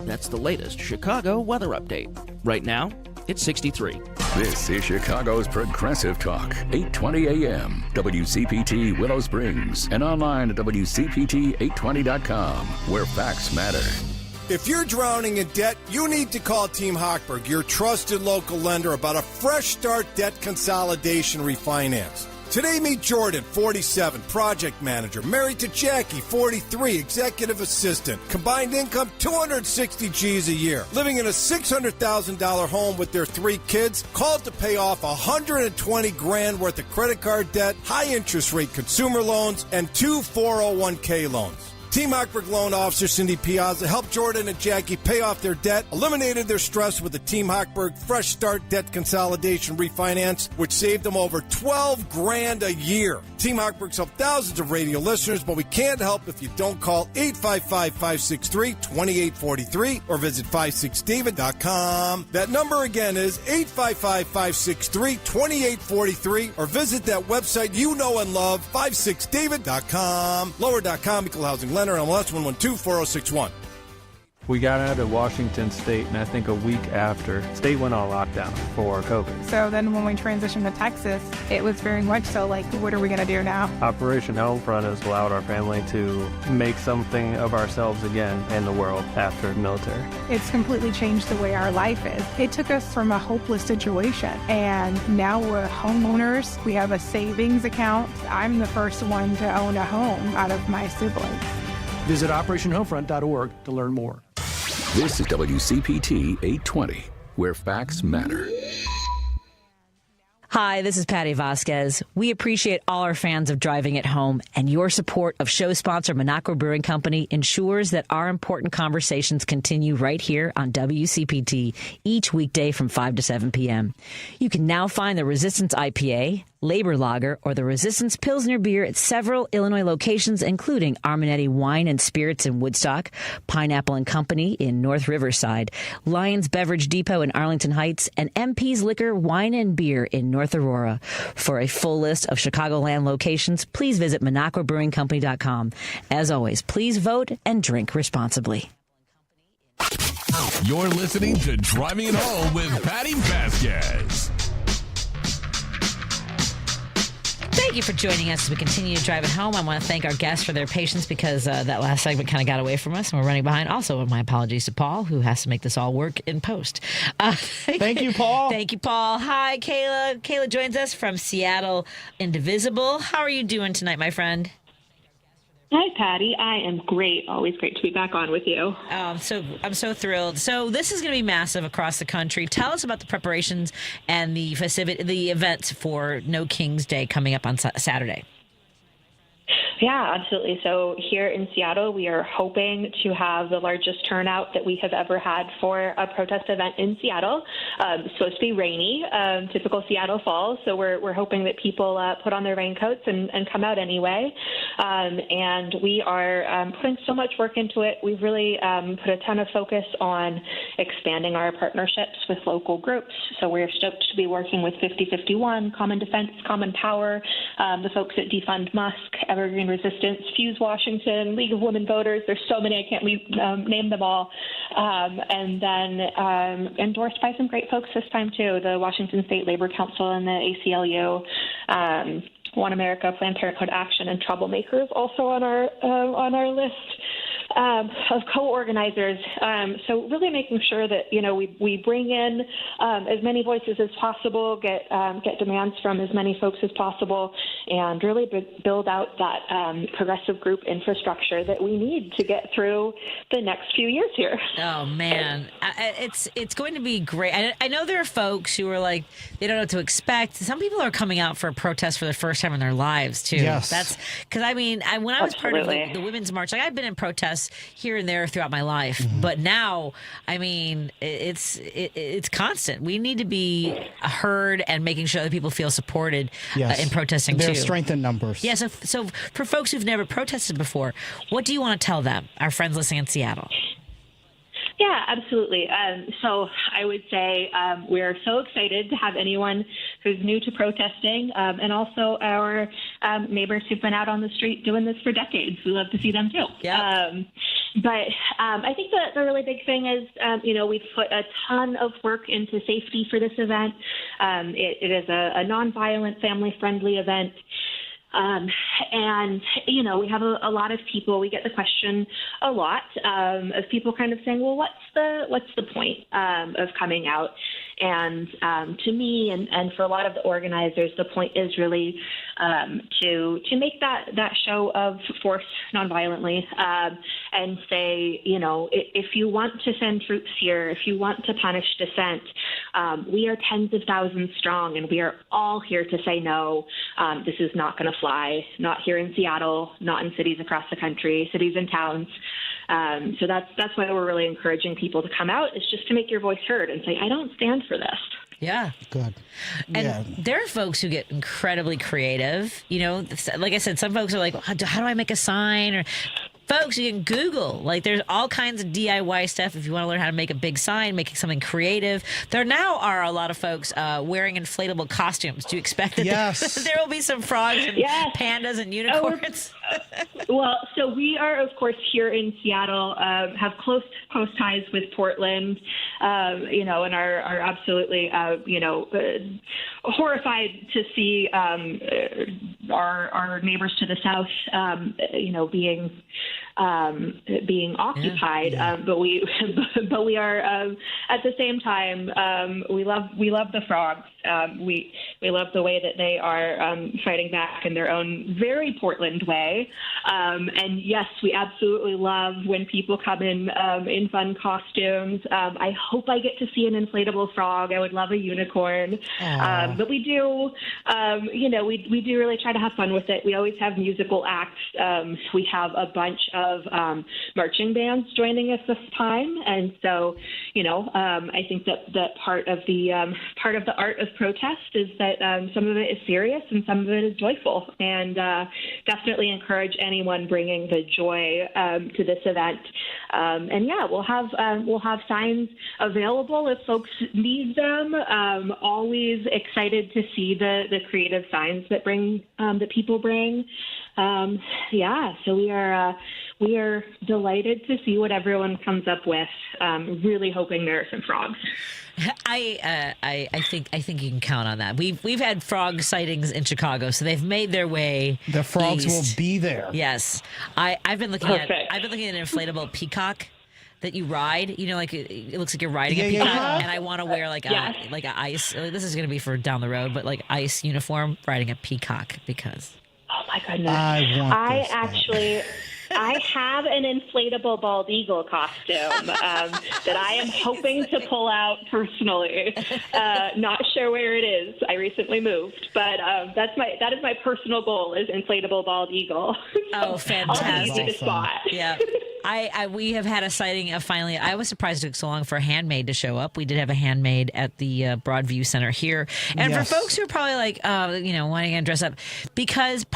That's the latest Chicago weather update. Right now, it's 63. This is Chicago's Progressive Talk, 820 AM, WCPT Willow Springs, and online at WCPT820.com, where facts matter. If you're drowning in debt, you need to call Team Hochberg, your trusted local lender, about a fresh start debt consolidation refinance. Today, meet Jordan, 47, project manager, married to Jackie, 43, executive assistant, combined income 260 G's a year, living in a $600,000 home with their 3 kids, called to pay off $120,000 worth of credit card debt, high interest rate consumer loans, and 2 401k loans. Team Hochberg loan officer Cindy Piazza helped Jordan and Jackie pay off their debt, eliminated their stress with the Team Hochberg Fresh Start Debt Consolidation Refinance, which saved them over $12,000 a year. Team Hochberg's helped thousands of radio listeners, but we can't help if you don't call 855-563-2843 or visit 56david.com. That number again is 855-563-2843 or visit that website you know and love, 56david.com. Lower.com, equal housing lender, MLS 112-4061. We got out of Washington State, and I think a week after, state went on lockdown for COVID. So then when we transitioned to Texas, it was very much so like, what are we going to do now? Operation Homefront has allowed our family to make something of ourselves again in the world after the military. It's completely changed the way our life is. It took us from a hopeless situation, and now we're homeowners. We have a savings account. I'm the first one to own a home out of my siblings. Visit OperationHomefront.org to learn more. This is WCPT 820, where facts matter. Hi, this is Patti Vasquez. We appreciate all our fans of Driving It Home, and your support of show sponsor Monaco Brewing Company ensures that our important conversations continue right here on WCPT each weekday from 5 to 7 p.m. You can now find the Resistance IPA, Labor Lager, or the Resistance Pilsner beer at several Illinois locations, including Arminetti Wine and Spirits in Woodstock, Pineapple and Company in North Riverside, Lions Beverage Depot in Arlington Heights, and MP's Liquor, Wine and Beer in North Aurora. For a full list of Chicagoland locations, please visit MonacoBrewingCompany.com. As always, please vote and drink responsibly. You're listening to Driving It Home with Patti Vasquez. Thank you for joining us as we continue to drive it home. I want to thank our guests for their patience because that last segment kind of got away from us and we're running behind. Also, my apologies to Paul, who has to make this all work in post. Thank you, Paul. Thank you, Paul. Hi, Kayla. Kayla joins us from Seattle Indivisible. How are you doing tonight, my friend? Hi, Patty. I am great. Always great to be back on with you. I'm so thrilled. So this is going to be massive across the country. Tell us about the preparations and the events for No King's Day coming up on Saturday. Yeah, absolutely. So here in Seattle, we are hoping to have the largest turnout that we have ever had for a protest event in Seattle. It's supposed to be rainy, typical Seattle fall. So we're hoping that people put on their raincoats and come out anyway. And we are putting so much work into it. We've really put a ton of focus on expanding our partnerships with local groups. So we're stoked to be working with 5051, Common Defense, Common Power, the folks at Defund Musk, Evergreen Resistance, Fuse Washington, League of Women Voters. There's so many, I can't name them all. And then endorsed by some great folks this time, too, the Washington State Labor Council and the ACLU, One America, Planned Parenthood Action, and Troublemakers also on our list of co-organizers. So really making sure that, we bring in as many voices as possible, get demands from as many folks as possible, and really build out that progressive group infrastructure that we need to get through the next few years here. Oh, man. It's going to be great. I know there are folks who are like, they don't know what to expect. Some people are coming out for a protest for the first time in their lives, too. Yes. That's because, when I was part of the Women's March, I've been in protests house here and there throughout my life. But now, I mean, it's constant. We need to be heard and making sure that people feel supported in protesting too. There's strength in numbers. Yeah, so for folks who've never protested before, what do you want to tell them, our friends listening in Seattle? Yeah, absolutely. So I would say we're so excited to have anyone who's new to protesting, and also our neighbors who've been out on the street doing this for decades. We love to see them too. Yeah. But I think the really big thing is, we've put a ton of work into safety for this event. It is a nonviolent, family-friendly event. And, we have a lot of people, we get the question a lot of people kind of saying, well, what's the point of coming out? And to me and for a lot of the organizers, the point is really to make that show of force nonviolently and say, if you want to send troops here, if you want to punish dissent, we are tens of thousands strong, and we are all here to say no. This is not going to fly, not here in Seattle, not in cities across the country, cities and towns. So that's why we're really encouraging people to come out, is just to make your voice heard and say, I don't stand for this. Yeah. Good. And there are folks who get incredibly creative. Like I said, some folks are like, how do I make a sign? Or folks, you can Google. Like, there's all kinds of DIY stuff if you want to learn how to make a big sign, making something creative. There now are a lot of folks wearing inflatable costumes. Do you expect that there will be some frogs and pandas and unicorns? Well, so we are, of course, here in Seattle, have close ties with Portland, and are absolutely, horrified to see our neighbors to the south, being occupied. But we are at the same time, we love the frogs. We love the way that they are fighting back in their own very Portland way. And yes, we absolutely love when people come in fun costumes. I hope I get to see an inflatable frog. I would love a unicorn. But we do, we do really try to have fun with it. We always have musical acts. We have a bunch of marching bands joining us this time. And so, I think that part of the art of protest is that some of it is serious and some of it is joyful. And definitely encourage anyone bringing the joy to this event. We'll have signs available if folks need them. Always excited to see the creative signs that people bring. So we are delighted to see what everyone comes up with. Really hoping there are some frogs. I think you can count on that. We've had frog sightings in Chicago, so they've made their way. The frogs east. will be there. Yes, I've been looking at an inflatable peacock that you ride. Like it looks like you're riding a peacock, and I want to wear like a ice. This is going to be for down the road, but like ice uniform riding a peacock because. Oh my goodness! I have an inflatable bald eagle costume that I am hoping to pull out personally. Not sure where it is. I recently moved, but that is my personal goal, is inflatable bald eagle. Oh, fantastic! Easy to spot. Yeah. We have had a sighting of finally. I was surprised it took so long for a handmaid to show up. We did have a handmaid at the Broadview Center here. And for folks who are probably like, why are you going to dress up? Because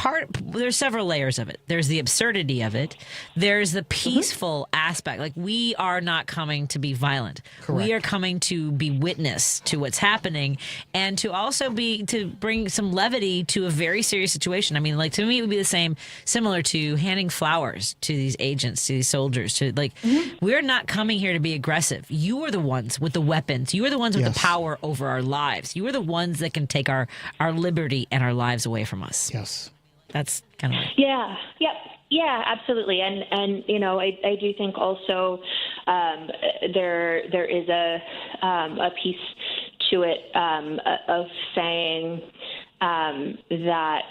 there's several layers of it. There's the absurdity of it. There's the peaceful aspect. Like, we are not coming to be violent. Correct. We are coming to be witness to what's happening, and to also to bring some levity to a very serious situation. I mean, like, to me, it would be similar to handing flowers to these agents, to these soldiers. We're not coming here to be aggressive. You are the ones with the weapons. You are the ones with the power over our lives. You are the ones that can take our liberty and our lives away from us. Yes. That's kind of Yeah, absolutely. And I do think also there is a piece to it of saying that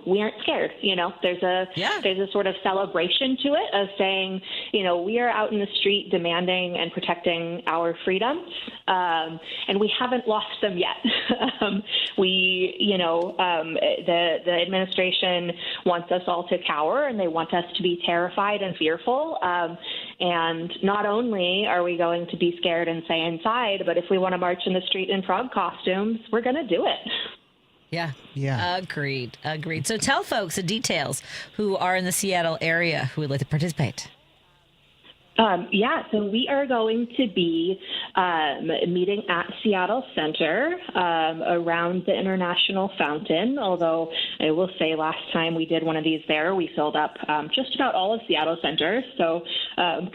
we aren't scared. There's a sort of celebration to it of saying, we are out in the street demanding and protecting our freedoms, and we haven't lost them yet. The administration wants us all to cower, and they want us to be terrified and fearful. And not only are we going to be scared and stay inside, but if we want to march in the street in frog costumes, we're going to do it. Yeah. Agreed. So tell folks the details who are in the Seattle area who would like to participate. So we are going to be meeting at Seattle Center around the International Fountain, although I will say last time we did one of these there, we filled up just about all of Seattle Center. So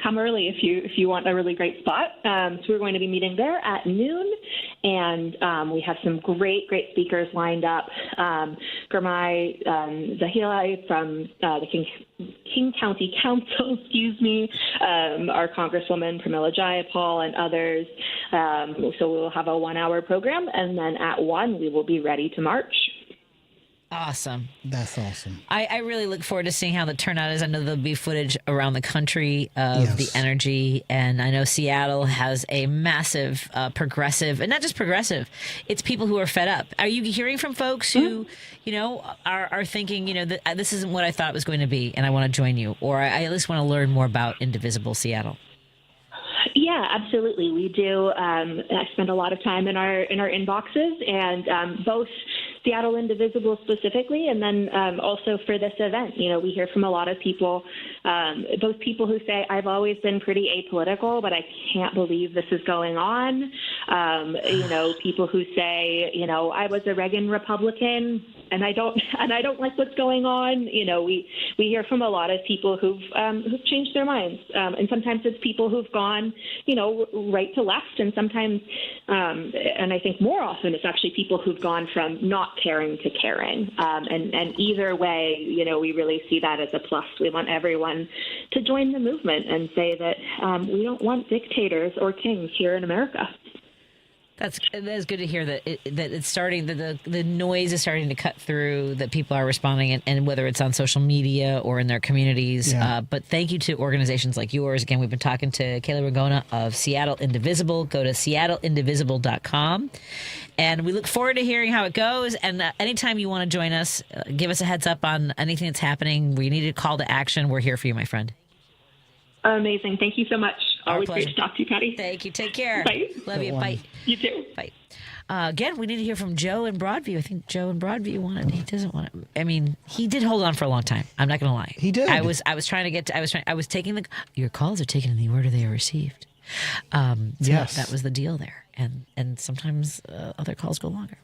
come early if you want a really great spot. So we're going to be meeting there at noon, and we have some great speakers lined up. Gurmai Zahilai from the King County Council, our Congresswoman Pramila Jayapal and others. So we'll have a 1-hour program, and then at 1 we will be ready to march. Awesome. That's awesome. I really look forward to seeing how the turnout is. I know there'll be footage around the country of the energy, and I know Seattle has a massive progressive, and not just progressive, it's people who are fed up. Are you hearing from folks who, are thinking, this isn't what I thought it was going to be, and I want to join you, or I at least want to learn more about Indivisible Seattle? Yeah, absolutely. We do. I spend a lot of time in our inboxes, and both Seattle Indivisible specifically, and then also for this event. We hear from a lot of people, both people who say, I've always been pretty apolitical, but I can't believe this is going on. People who say, I was a Reagan Republican, and I don't like what's going on. We hear from a lot of people who've changed their minds, and sometimes it's people who've gone, right to left, and sometimes, and I think more often, it's actually people who've gone from not caring to caring. And either way, we really see that as a plus. We want everyone to join the movement and say that we don't want dictators or kings here in America. That's good to hear that it's starting, that the noise is starting to cut through, that people are responding, and whether it's on social media or in their communities. Yeah. But thank you to organizations like yours. Again, we've been talking to Kayla Ragona of Seattle Indivisible. Go to seattleindivisible.com. And we look forward to hearing how it goes. And anytime you want to join us, give us a heads up on anything that's happening. We need a call to action. We're here for you, my friend. Amazing. Thank you so much. Always great to talk to you, Patty. Thank you. Take care. Bye. Love you. Bye. You too. Bye. Again, we need to hear from Joe in Broadview. I think Joe in Broadview wanted. He doesn't want it. I mean, he did hold on for a long time. I'm not going to lie. He did. I was trying to get to. I was taking your calls are taken in the order they are received. Yes, that was the deal there. And sometimes other calls go longer.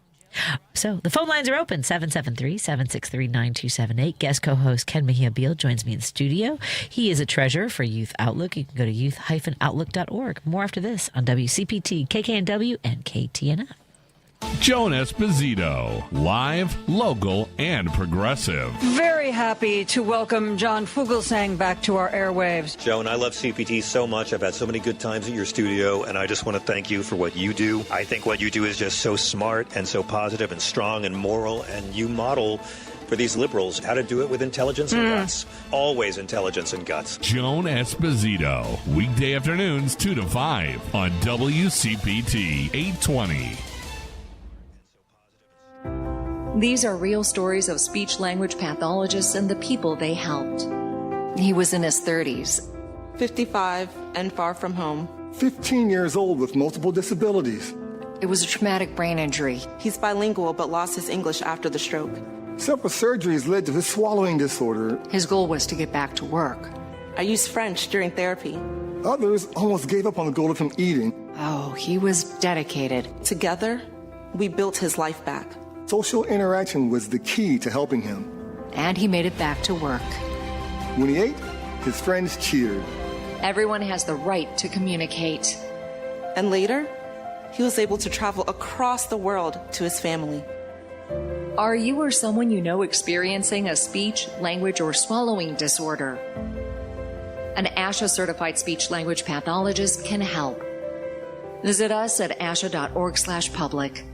So the phone lines are open, 773-763-9278. Guest co-host Ken Mejia-Beal joins me in studio. He is a treasurer for Youth Outlook. You can go to youth-outlook.org. More after this on WCPT, KKNW, and KTNF. Joan Esposito, live, local, and progressive. Very happy to welcome John Fugelsang back to our airwaves. Joan, I love CPT so much. I've had so many good times at your studio, and I just want to thank you for what you do. I think what you do is just so smart and so positive and strong and moral, and you model for these liberals how to do it with intelligence and guts. Always intelligence and guts. Joan Esposito, weekday afternoons 2 to 5 on WCPT 820. These are real stories of speech-language pathologists and the people they helped. He was in his 30s. 55 and far from home. 15 years old with multiple disabilities. It was a traumatic brain injury. He's bilingual but lost his English after the stroke. Several surgeries led to his swallowing disorder. His goal was to get back to work. I used French during therapy. Others almost gave up on the goal of him eating. Oh, he was dedicated. Together, we built his life back. Social interaction was the key to helping him. And he made it back to work. When he ate, his friends cheered. Everyone has the right to communicate. And later, he was able to travel across the world to his family. Are you or someone you know experiencing a speech, language, or swallowing disorder? An ASHA-certified speech-language pathologist can help. Visit us at asha.org/public.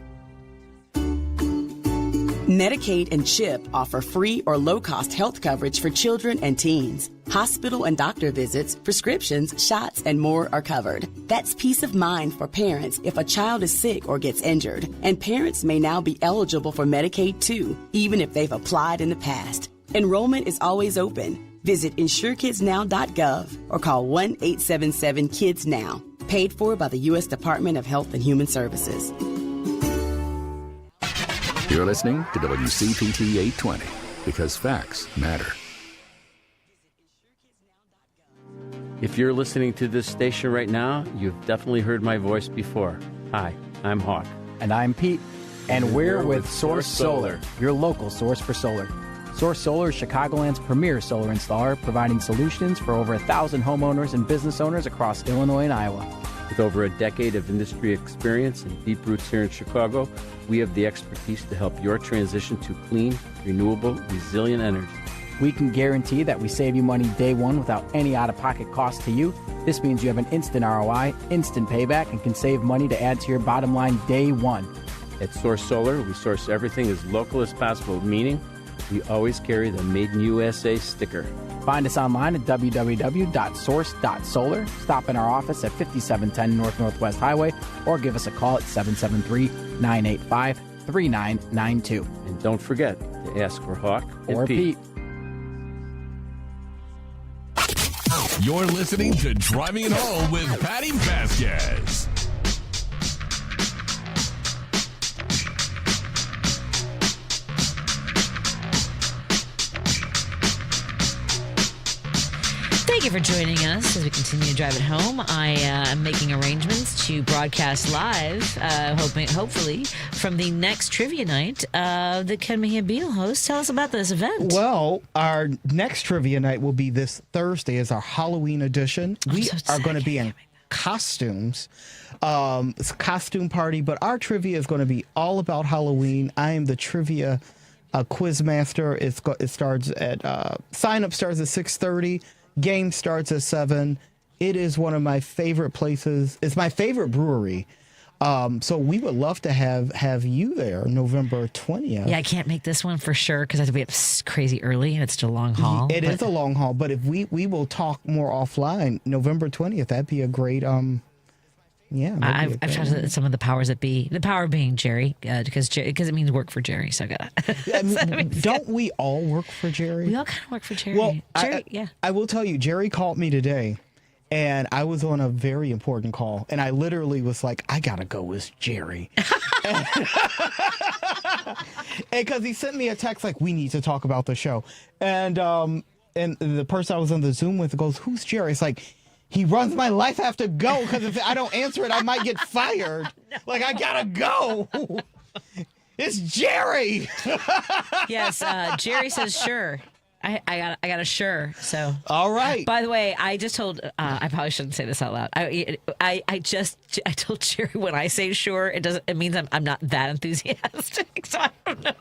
Medicaid and CHIP offer free or low-cost health coverage for children and teens. Hospital and doctor visits, prescriptions, shots, and more are covered. That's peace of mind for parents if a child is sick or gets injured. And parents may now be eligible for Medicaid too, even if they've applied in the past. Enrollment is always open. Visit insurekidsnow.gov or call 1-877-KIDS-NOW. Paid for by the U.S. Department of Health and Human Services. You're listening to WCPT 820 because facts matter. If you're listening to this station right now, you've definitely heard my voice before. Hi, I'm Hawk. And I'm Pete. And we're with Source Solar, your local source for solar. Source Solar is Chicagoland's premier solar installer, providing solutions for over 1,000 homeowners and business owners across Illinois and Iowa. With over a decade of industry experience and deep roots here in Chicago, we have the expertise to help your transition to clean, renewable, resilient energy. We can guarantee that we save you money day one without any out-of-pocket cost to you. This means you have an instant ROI, instant payback, and can save money to add to your bottom line day one. At Source Solar, we source everything as local as possible, meaning we always carry the Made in USA sticker. Find us online at www.source.solar. Stop in our office at 5710 North Northwest Highway or give us a call at 773-985-3992. And don't forget to ask for Hawk or Pete. You're listening to Driving It Home with Patti Vasquez. Thank you for joining us as we continue to drive it home. I am making arrangements to broadcast live, hopefully, from the next trivia night. The Ken Mejia-Beal host. Tell us about this event. Well, our next trivia night will be this Thursday as our Halloween edition. We are going to be in costumes. It's a costume party, but our trivia is going to be all about Halloween. I am the trivia quiz master. It starts at sign up starts at 6:30. Game starts at 7. It is one of my favorite places. It's my favorite brewery. So we would love to have you there November 20th. Yeah, I can't make this one for sure because I have to be up crazy early and it's a long haul. It is a long haul, but if we will talk more offline, November 20th, that'd be a great I've tried some of the powers that be. The power being Jerry, because it means work for Jerry. So I gotta. Don't we all work for Jerry? We all kind of work for Jerry. Well, Jerry, I will tell you, Jerry called me today, and I was on a very important call, and I literally was like, I gotta go with Jerry, and because he sent me a text like, we need to talk about the show, and the person I was on the Zoom with goes, who's Jerry? It's like, he runs my life. I have to go because if I don't answer it, I might get fired. No. Like, I gotta go. It's Jerry. Yes, Jerry says sure. I got a sure. So all right. By the way, I just told. I probably shouldn't say this out loud. I told Jerry when I say sure, it means I'm not that enthusiastic. So I don't know.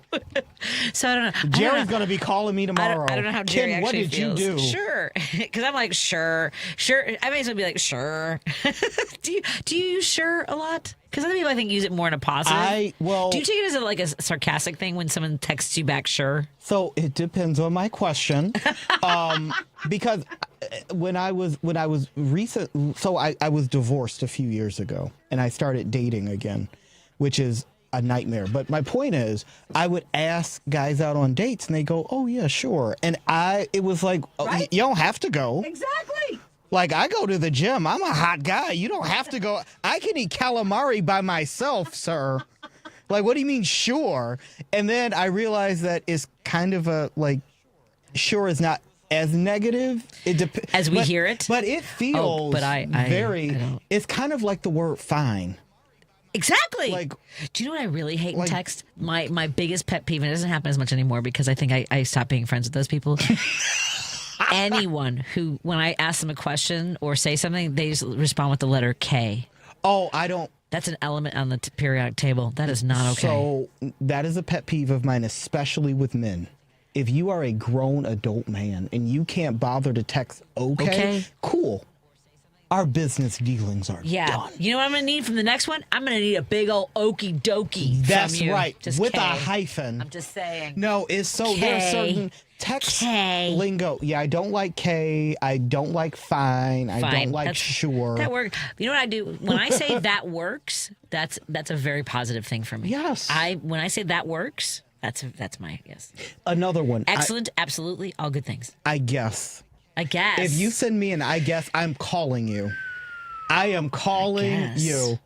Jerry's going to be calling me tomorrow. I don't know how Jerry Ken, actually what did feels. you do? Sure, because I'm like sure. I may as well be like sure. Do you use sure a lot? Because other people I think use it more in a positive. Do you take it as a sarcastic thing when someone texts you back sure? So it depends on my question. Because when I was recent, so I was divorced a few years ago and I started dating again, which is a nightmare. But my point is, I would ask guys out on dates and they go, oh yeah, sure. And it was like, right? You don't have to go. Exactly. Like, I go to the gym. I'm a hot guy. You don't have to go. I can eat calamari by myself, sir. Like, what do you mean, sure? And then I realized that it's kind of sure is not as negative. As we hear it? But it feels it's kind of like the word fine. Exactly. Like, do you know what I really hate in text? My biggest pet peeve, and it doesn't happen as much anymore because I think I stopped being friends with those people. Anyone who, when I ask them a question or say something, they just respond with the letter K. Oh, I don't. That's an element on the periodic table. That is not okay. So that is a pet peeve of mine, especially with men. If you are a grown adult man and you can't bother to text okay. Cool. our business dealings are done. You know what I'm going to need from the next one? I'm going to need a big old okie dokie That's from you. right. Just With K. a hyphen. I'm just saying. No, it's so there's certain text lingo. Yeah, I don't like K. I don't like fine. I don't like sure. That works. You know what I do? When I say that works, that's a very positive thing for me. Yes. When I say that works, that's my yes. Another one. Excellent. Absolutely. All good things. I guess. If you send me an I guess, I'm calling you. I am calling you.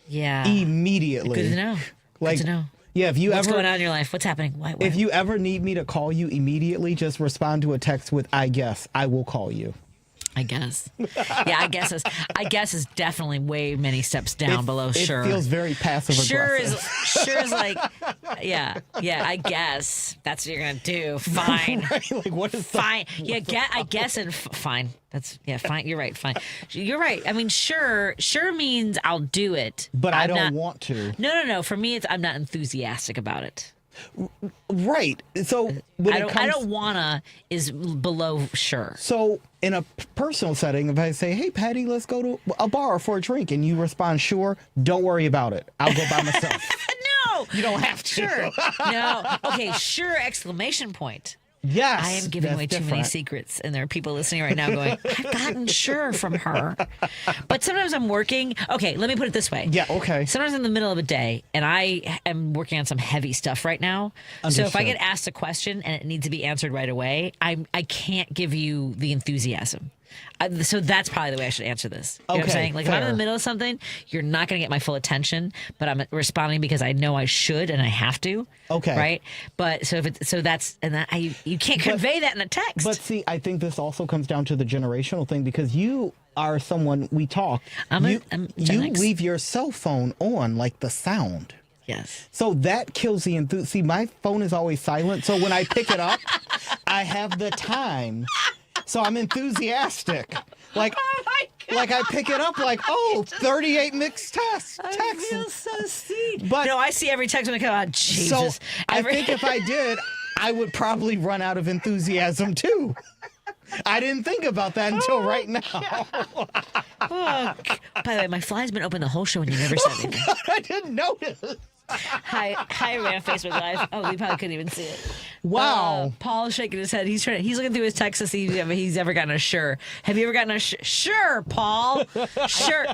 Yeah. Immediately. Good to know. Like, good to know. Yeah, if you What's ever going on in your life? What's happening? Why? If you ever need me to call you immediately, just respond to a text with I guess. I will call you. I guess. Yeah, I guess is definitely way many steps down below sure. It feels very passive aggressive. Sure is like, yeah, I guess that's what you're gonna do. Fine. Right? Like, what is fine? I guess and fine. That's fine. You're right. Fine. You're right. I mean, sure means I'll do it, but I don't want to. No. For me, I'm not enthusiastic about it. Right. So I don't wanna is below sure. So in a personal setting, if I say, "Hey, Patty, let's go to a bar for a drink," and you respond, "Sure," don't worry about it. I'll go by myself. No, you don't have to. Sure. No. Okay. Sure! Exclamation point. Yes. I am giving away too many secrets, and there are people listening right now going, I've gotten sure from her. But sometimes I'm working. Okay, let me put it this way. Yeah, okay. Sometimes in the middle of a day, and I am working on some heavy stuff right now. Understood. So if I get asked a question and it needs to be answered right away, I can't give you the enthusiasm. So that's probably the way I should answer this. You know what I'm saying? Like, if I'm in the middle of something, you're not going to get my full attention, but I'm responding because I know I should and I have to. Okay. Right? But so you can't convey that in a text. But see, I think this also comes down to the generational thing, because you are someone, we talk, you leave your cell phone on, like the sound. Yes. So that kills the enthusiasm. See, my phone is always silent, so when I pick it up, I have the time. So I'm enthusiastic. Like, like I pick it up like, 38 mixed text. I feel so seen. But no, I see every text when I come out. Jesus. So I think if I did, I would probably run out of enthusiasm too. I didn't think about that until right now. By the way, my fly's been open the whole show and you never said anything. God, I didn't notice. Hi, everybody on Facebook Live. Oh, we probably couldn't even see it. Wow. Paul's shaking his head. He's looking through his text to see if he's ever gotten a sure. Have you ever gotten a sure, Paul? Sure.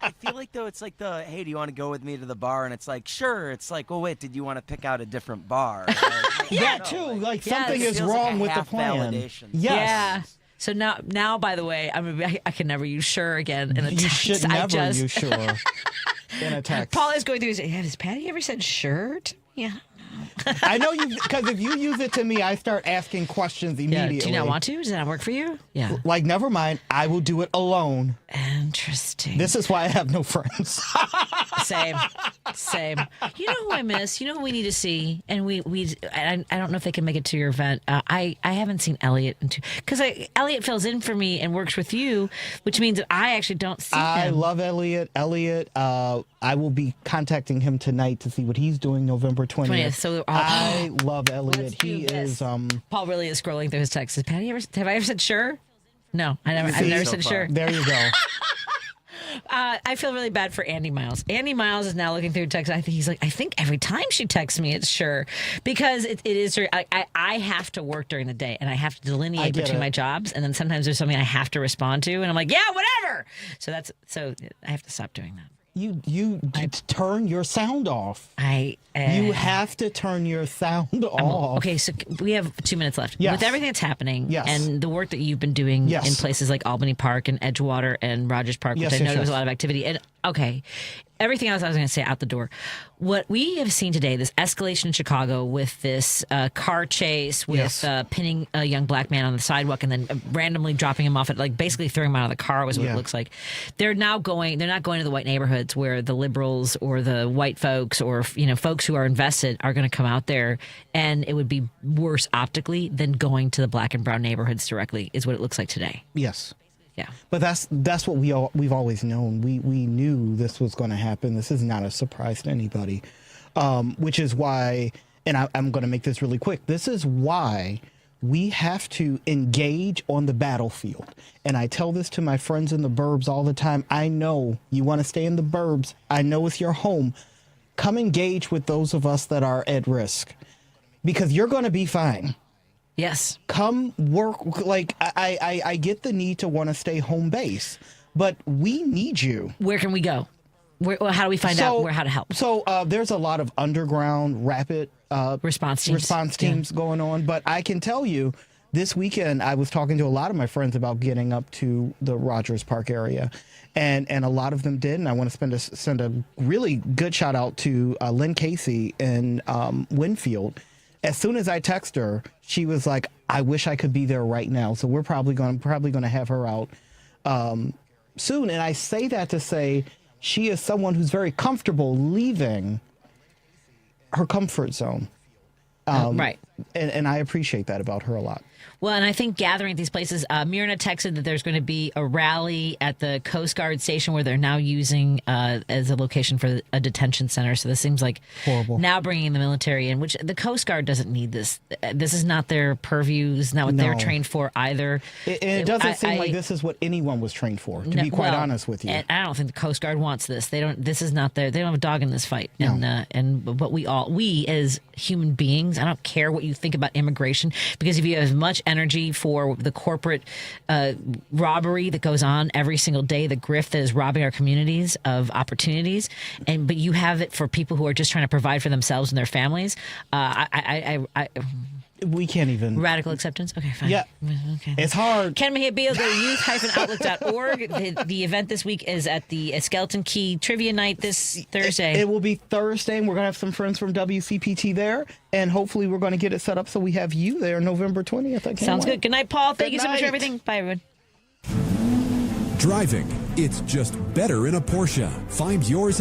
I feel like, though, it's like hey, do you want to go with me to the bar? And it's like, sure. It's like, well, wait, did you want to pick out a different bar? Yeah, too. Like something is wrong with the plan. Validation. Yes. Yeah. So now, by the way, I can never use sure again in a text. You should never use sure in a text. Paul is going through his, has Patty ever said shirt? Yeah. I know you, because if you use it to me, I start asking questions immediately. Do you not want to? Does that not work for you? Yeah. Like, never mind. I will do it alone. Interesting. This is why I have no friends. Same. You know who I miss? You know who we need to see? And I don't know if they can make it to your event. I haven't seen Elliot because Elliot fills in for me and works with you, which means that I actually don't see him. I love Elliot. I will be contacting him tonight to see what he's doing November 20th. So I love Elliot. He is. Paul really is scrolling through his texts. Have I ever said sure? No, I've never said sure. There you go. I feel really bad for Andy Miles. Andy Miles is now looking through text. I think every time she texts me, it's sure, because it is her. I have to work during the day and I have to delineate between my jobs, and then sometimes there's something I have to respond to, and I'm like, yeah, whatever. So I have to stop doing that. You turn your sound off. You have to turn your sound off. Okay, so we have 2 minutes left. Yes. With everything that's happening, yes, and the work that you've been doing in places like Albany Park and Edgewater and Rogers Park, which I know there was a lot of activity. And okay, everything else I was going to say out the door. What we have seen today, this escalation in Chicago with this car chase with pinning a young black man on the sidewalk and then randomly dropping him off at, like, basically throwing him out of the car was what it looks like. They're not going to the white neighborhoods where the liberals or the white folks or, folks who are invested are going to come out there, and it would be worse optically than going to the black and brown neighborhoods directly is what it looks like today. Yes. Yeah. But that's what we've always known. We knew this was going to happen. This is not a surprise to anybody, which is why, and I'm going to make this really quick. This is why we have to engage on the battlefield. And I tell this to my friends in the burbs all the time. I know you want to stay in the burbs. I know it's your home. Come engage with those of us that are at risk, because you're going to be fine. Yes. Come work. Like, I get the need to want to stay home base, but we need you. Where can we go? How do we find out how to help? So there's a lot of underground rapid response teams going on. But I can tell you, this weekend I was talking to a lot of my friends about getting up to the Rogers Park area, and a lot of them did. And I want to send a really good shout out to Lynne Casey in Winfield. As soon as I text her, she was like, "I wish I could be there right now." So we're probably going to have her out soon. And I say that to say, she is someone who's very comfortable leaving her comfort zone. Right. And I appreciate that about her a lot. Well, and I think gathering at these places, Myrna texted that there's going to be a rally at the Coast Guard station where they're now using as a location for a detention center. So this seems like horrible. Now bringing the military in, which the Coast Guard doesn't need this. This is not their purview. This is not what they're trained for either. It doesn't seem like this is what anyone was trained for, to be quite honest with you. And I don't think the Coast Guard wants this. They don't. This is not their. They don't have a dog in this fight. No. But we as human beings, I don't care what you think about immigration, because if you have as much energy for the corporate robbery that goes on every single day, the grift that is robbing our communities of opportunities, but you have it for people who are just trying to provide for themselves and their families. We can't even. Radical acceptance? Okay, fine. Yeah. Okay. It's hard. Ken Mejia-Beal, go to youth-outlook.org. The event this week is at the Skeleton Key Trivia Night this Thursday. It will be Thursday, and we're going to have some friends from WCPT there, and hopefully we're going to get it set up so we have you there November 20th. Sounds good. Good night, Paul. Thank you so much for everything. Bye, everyone. Driving, it's just better in a Porsche. Find yours at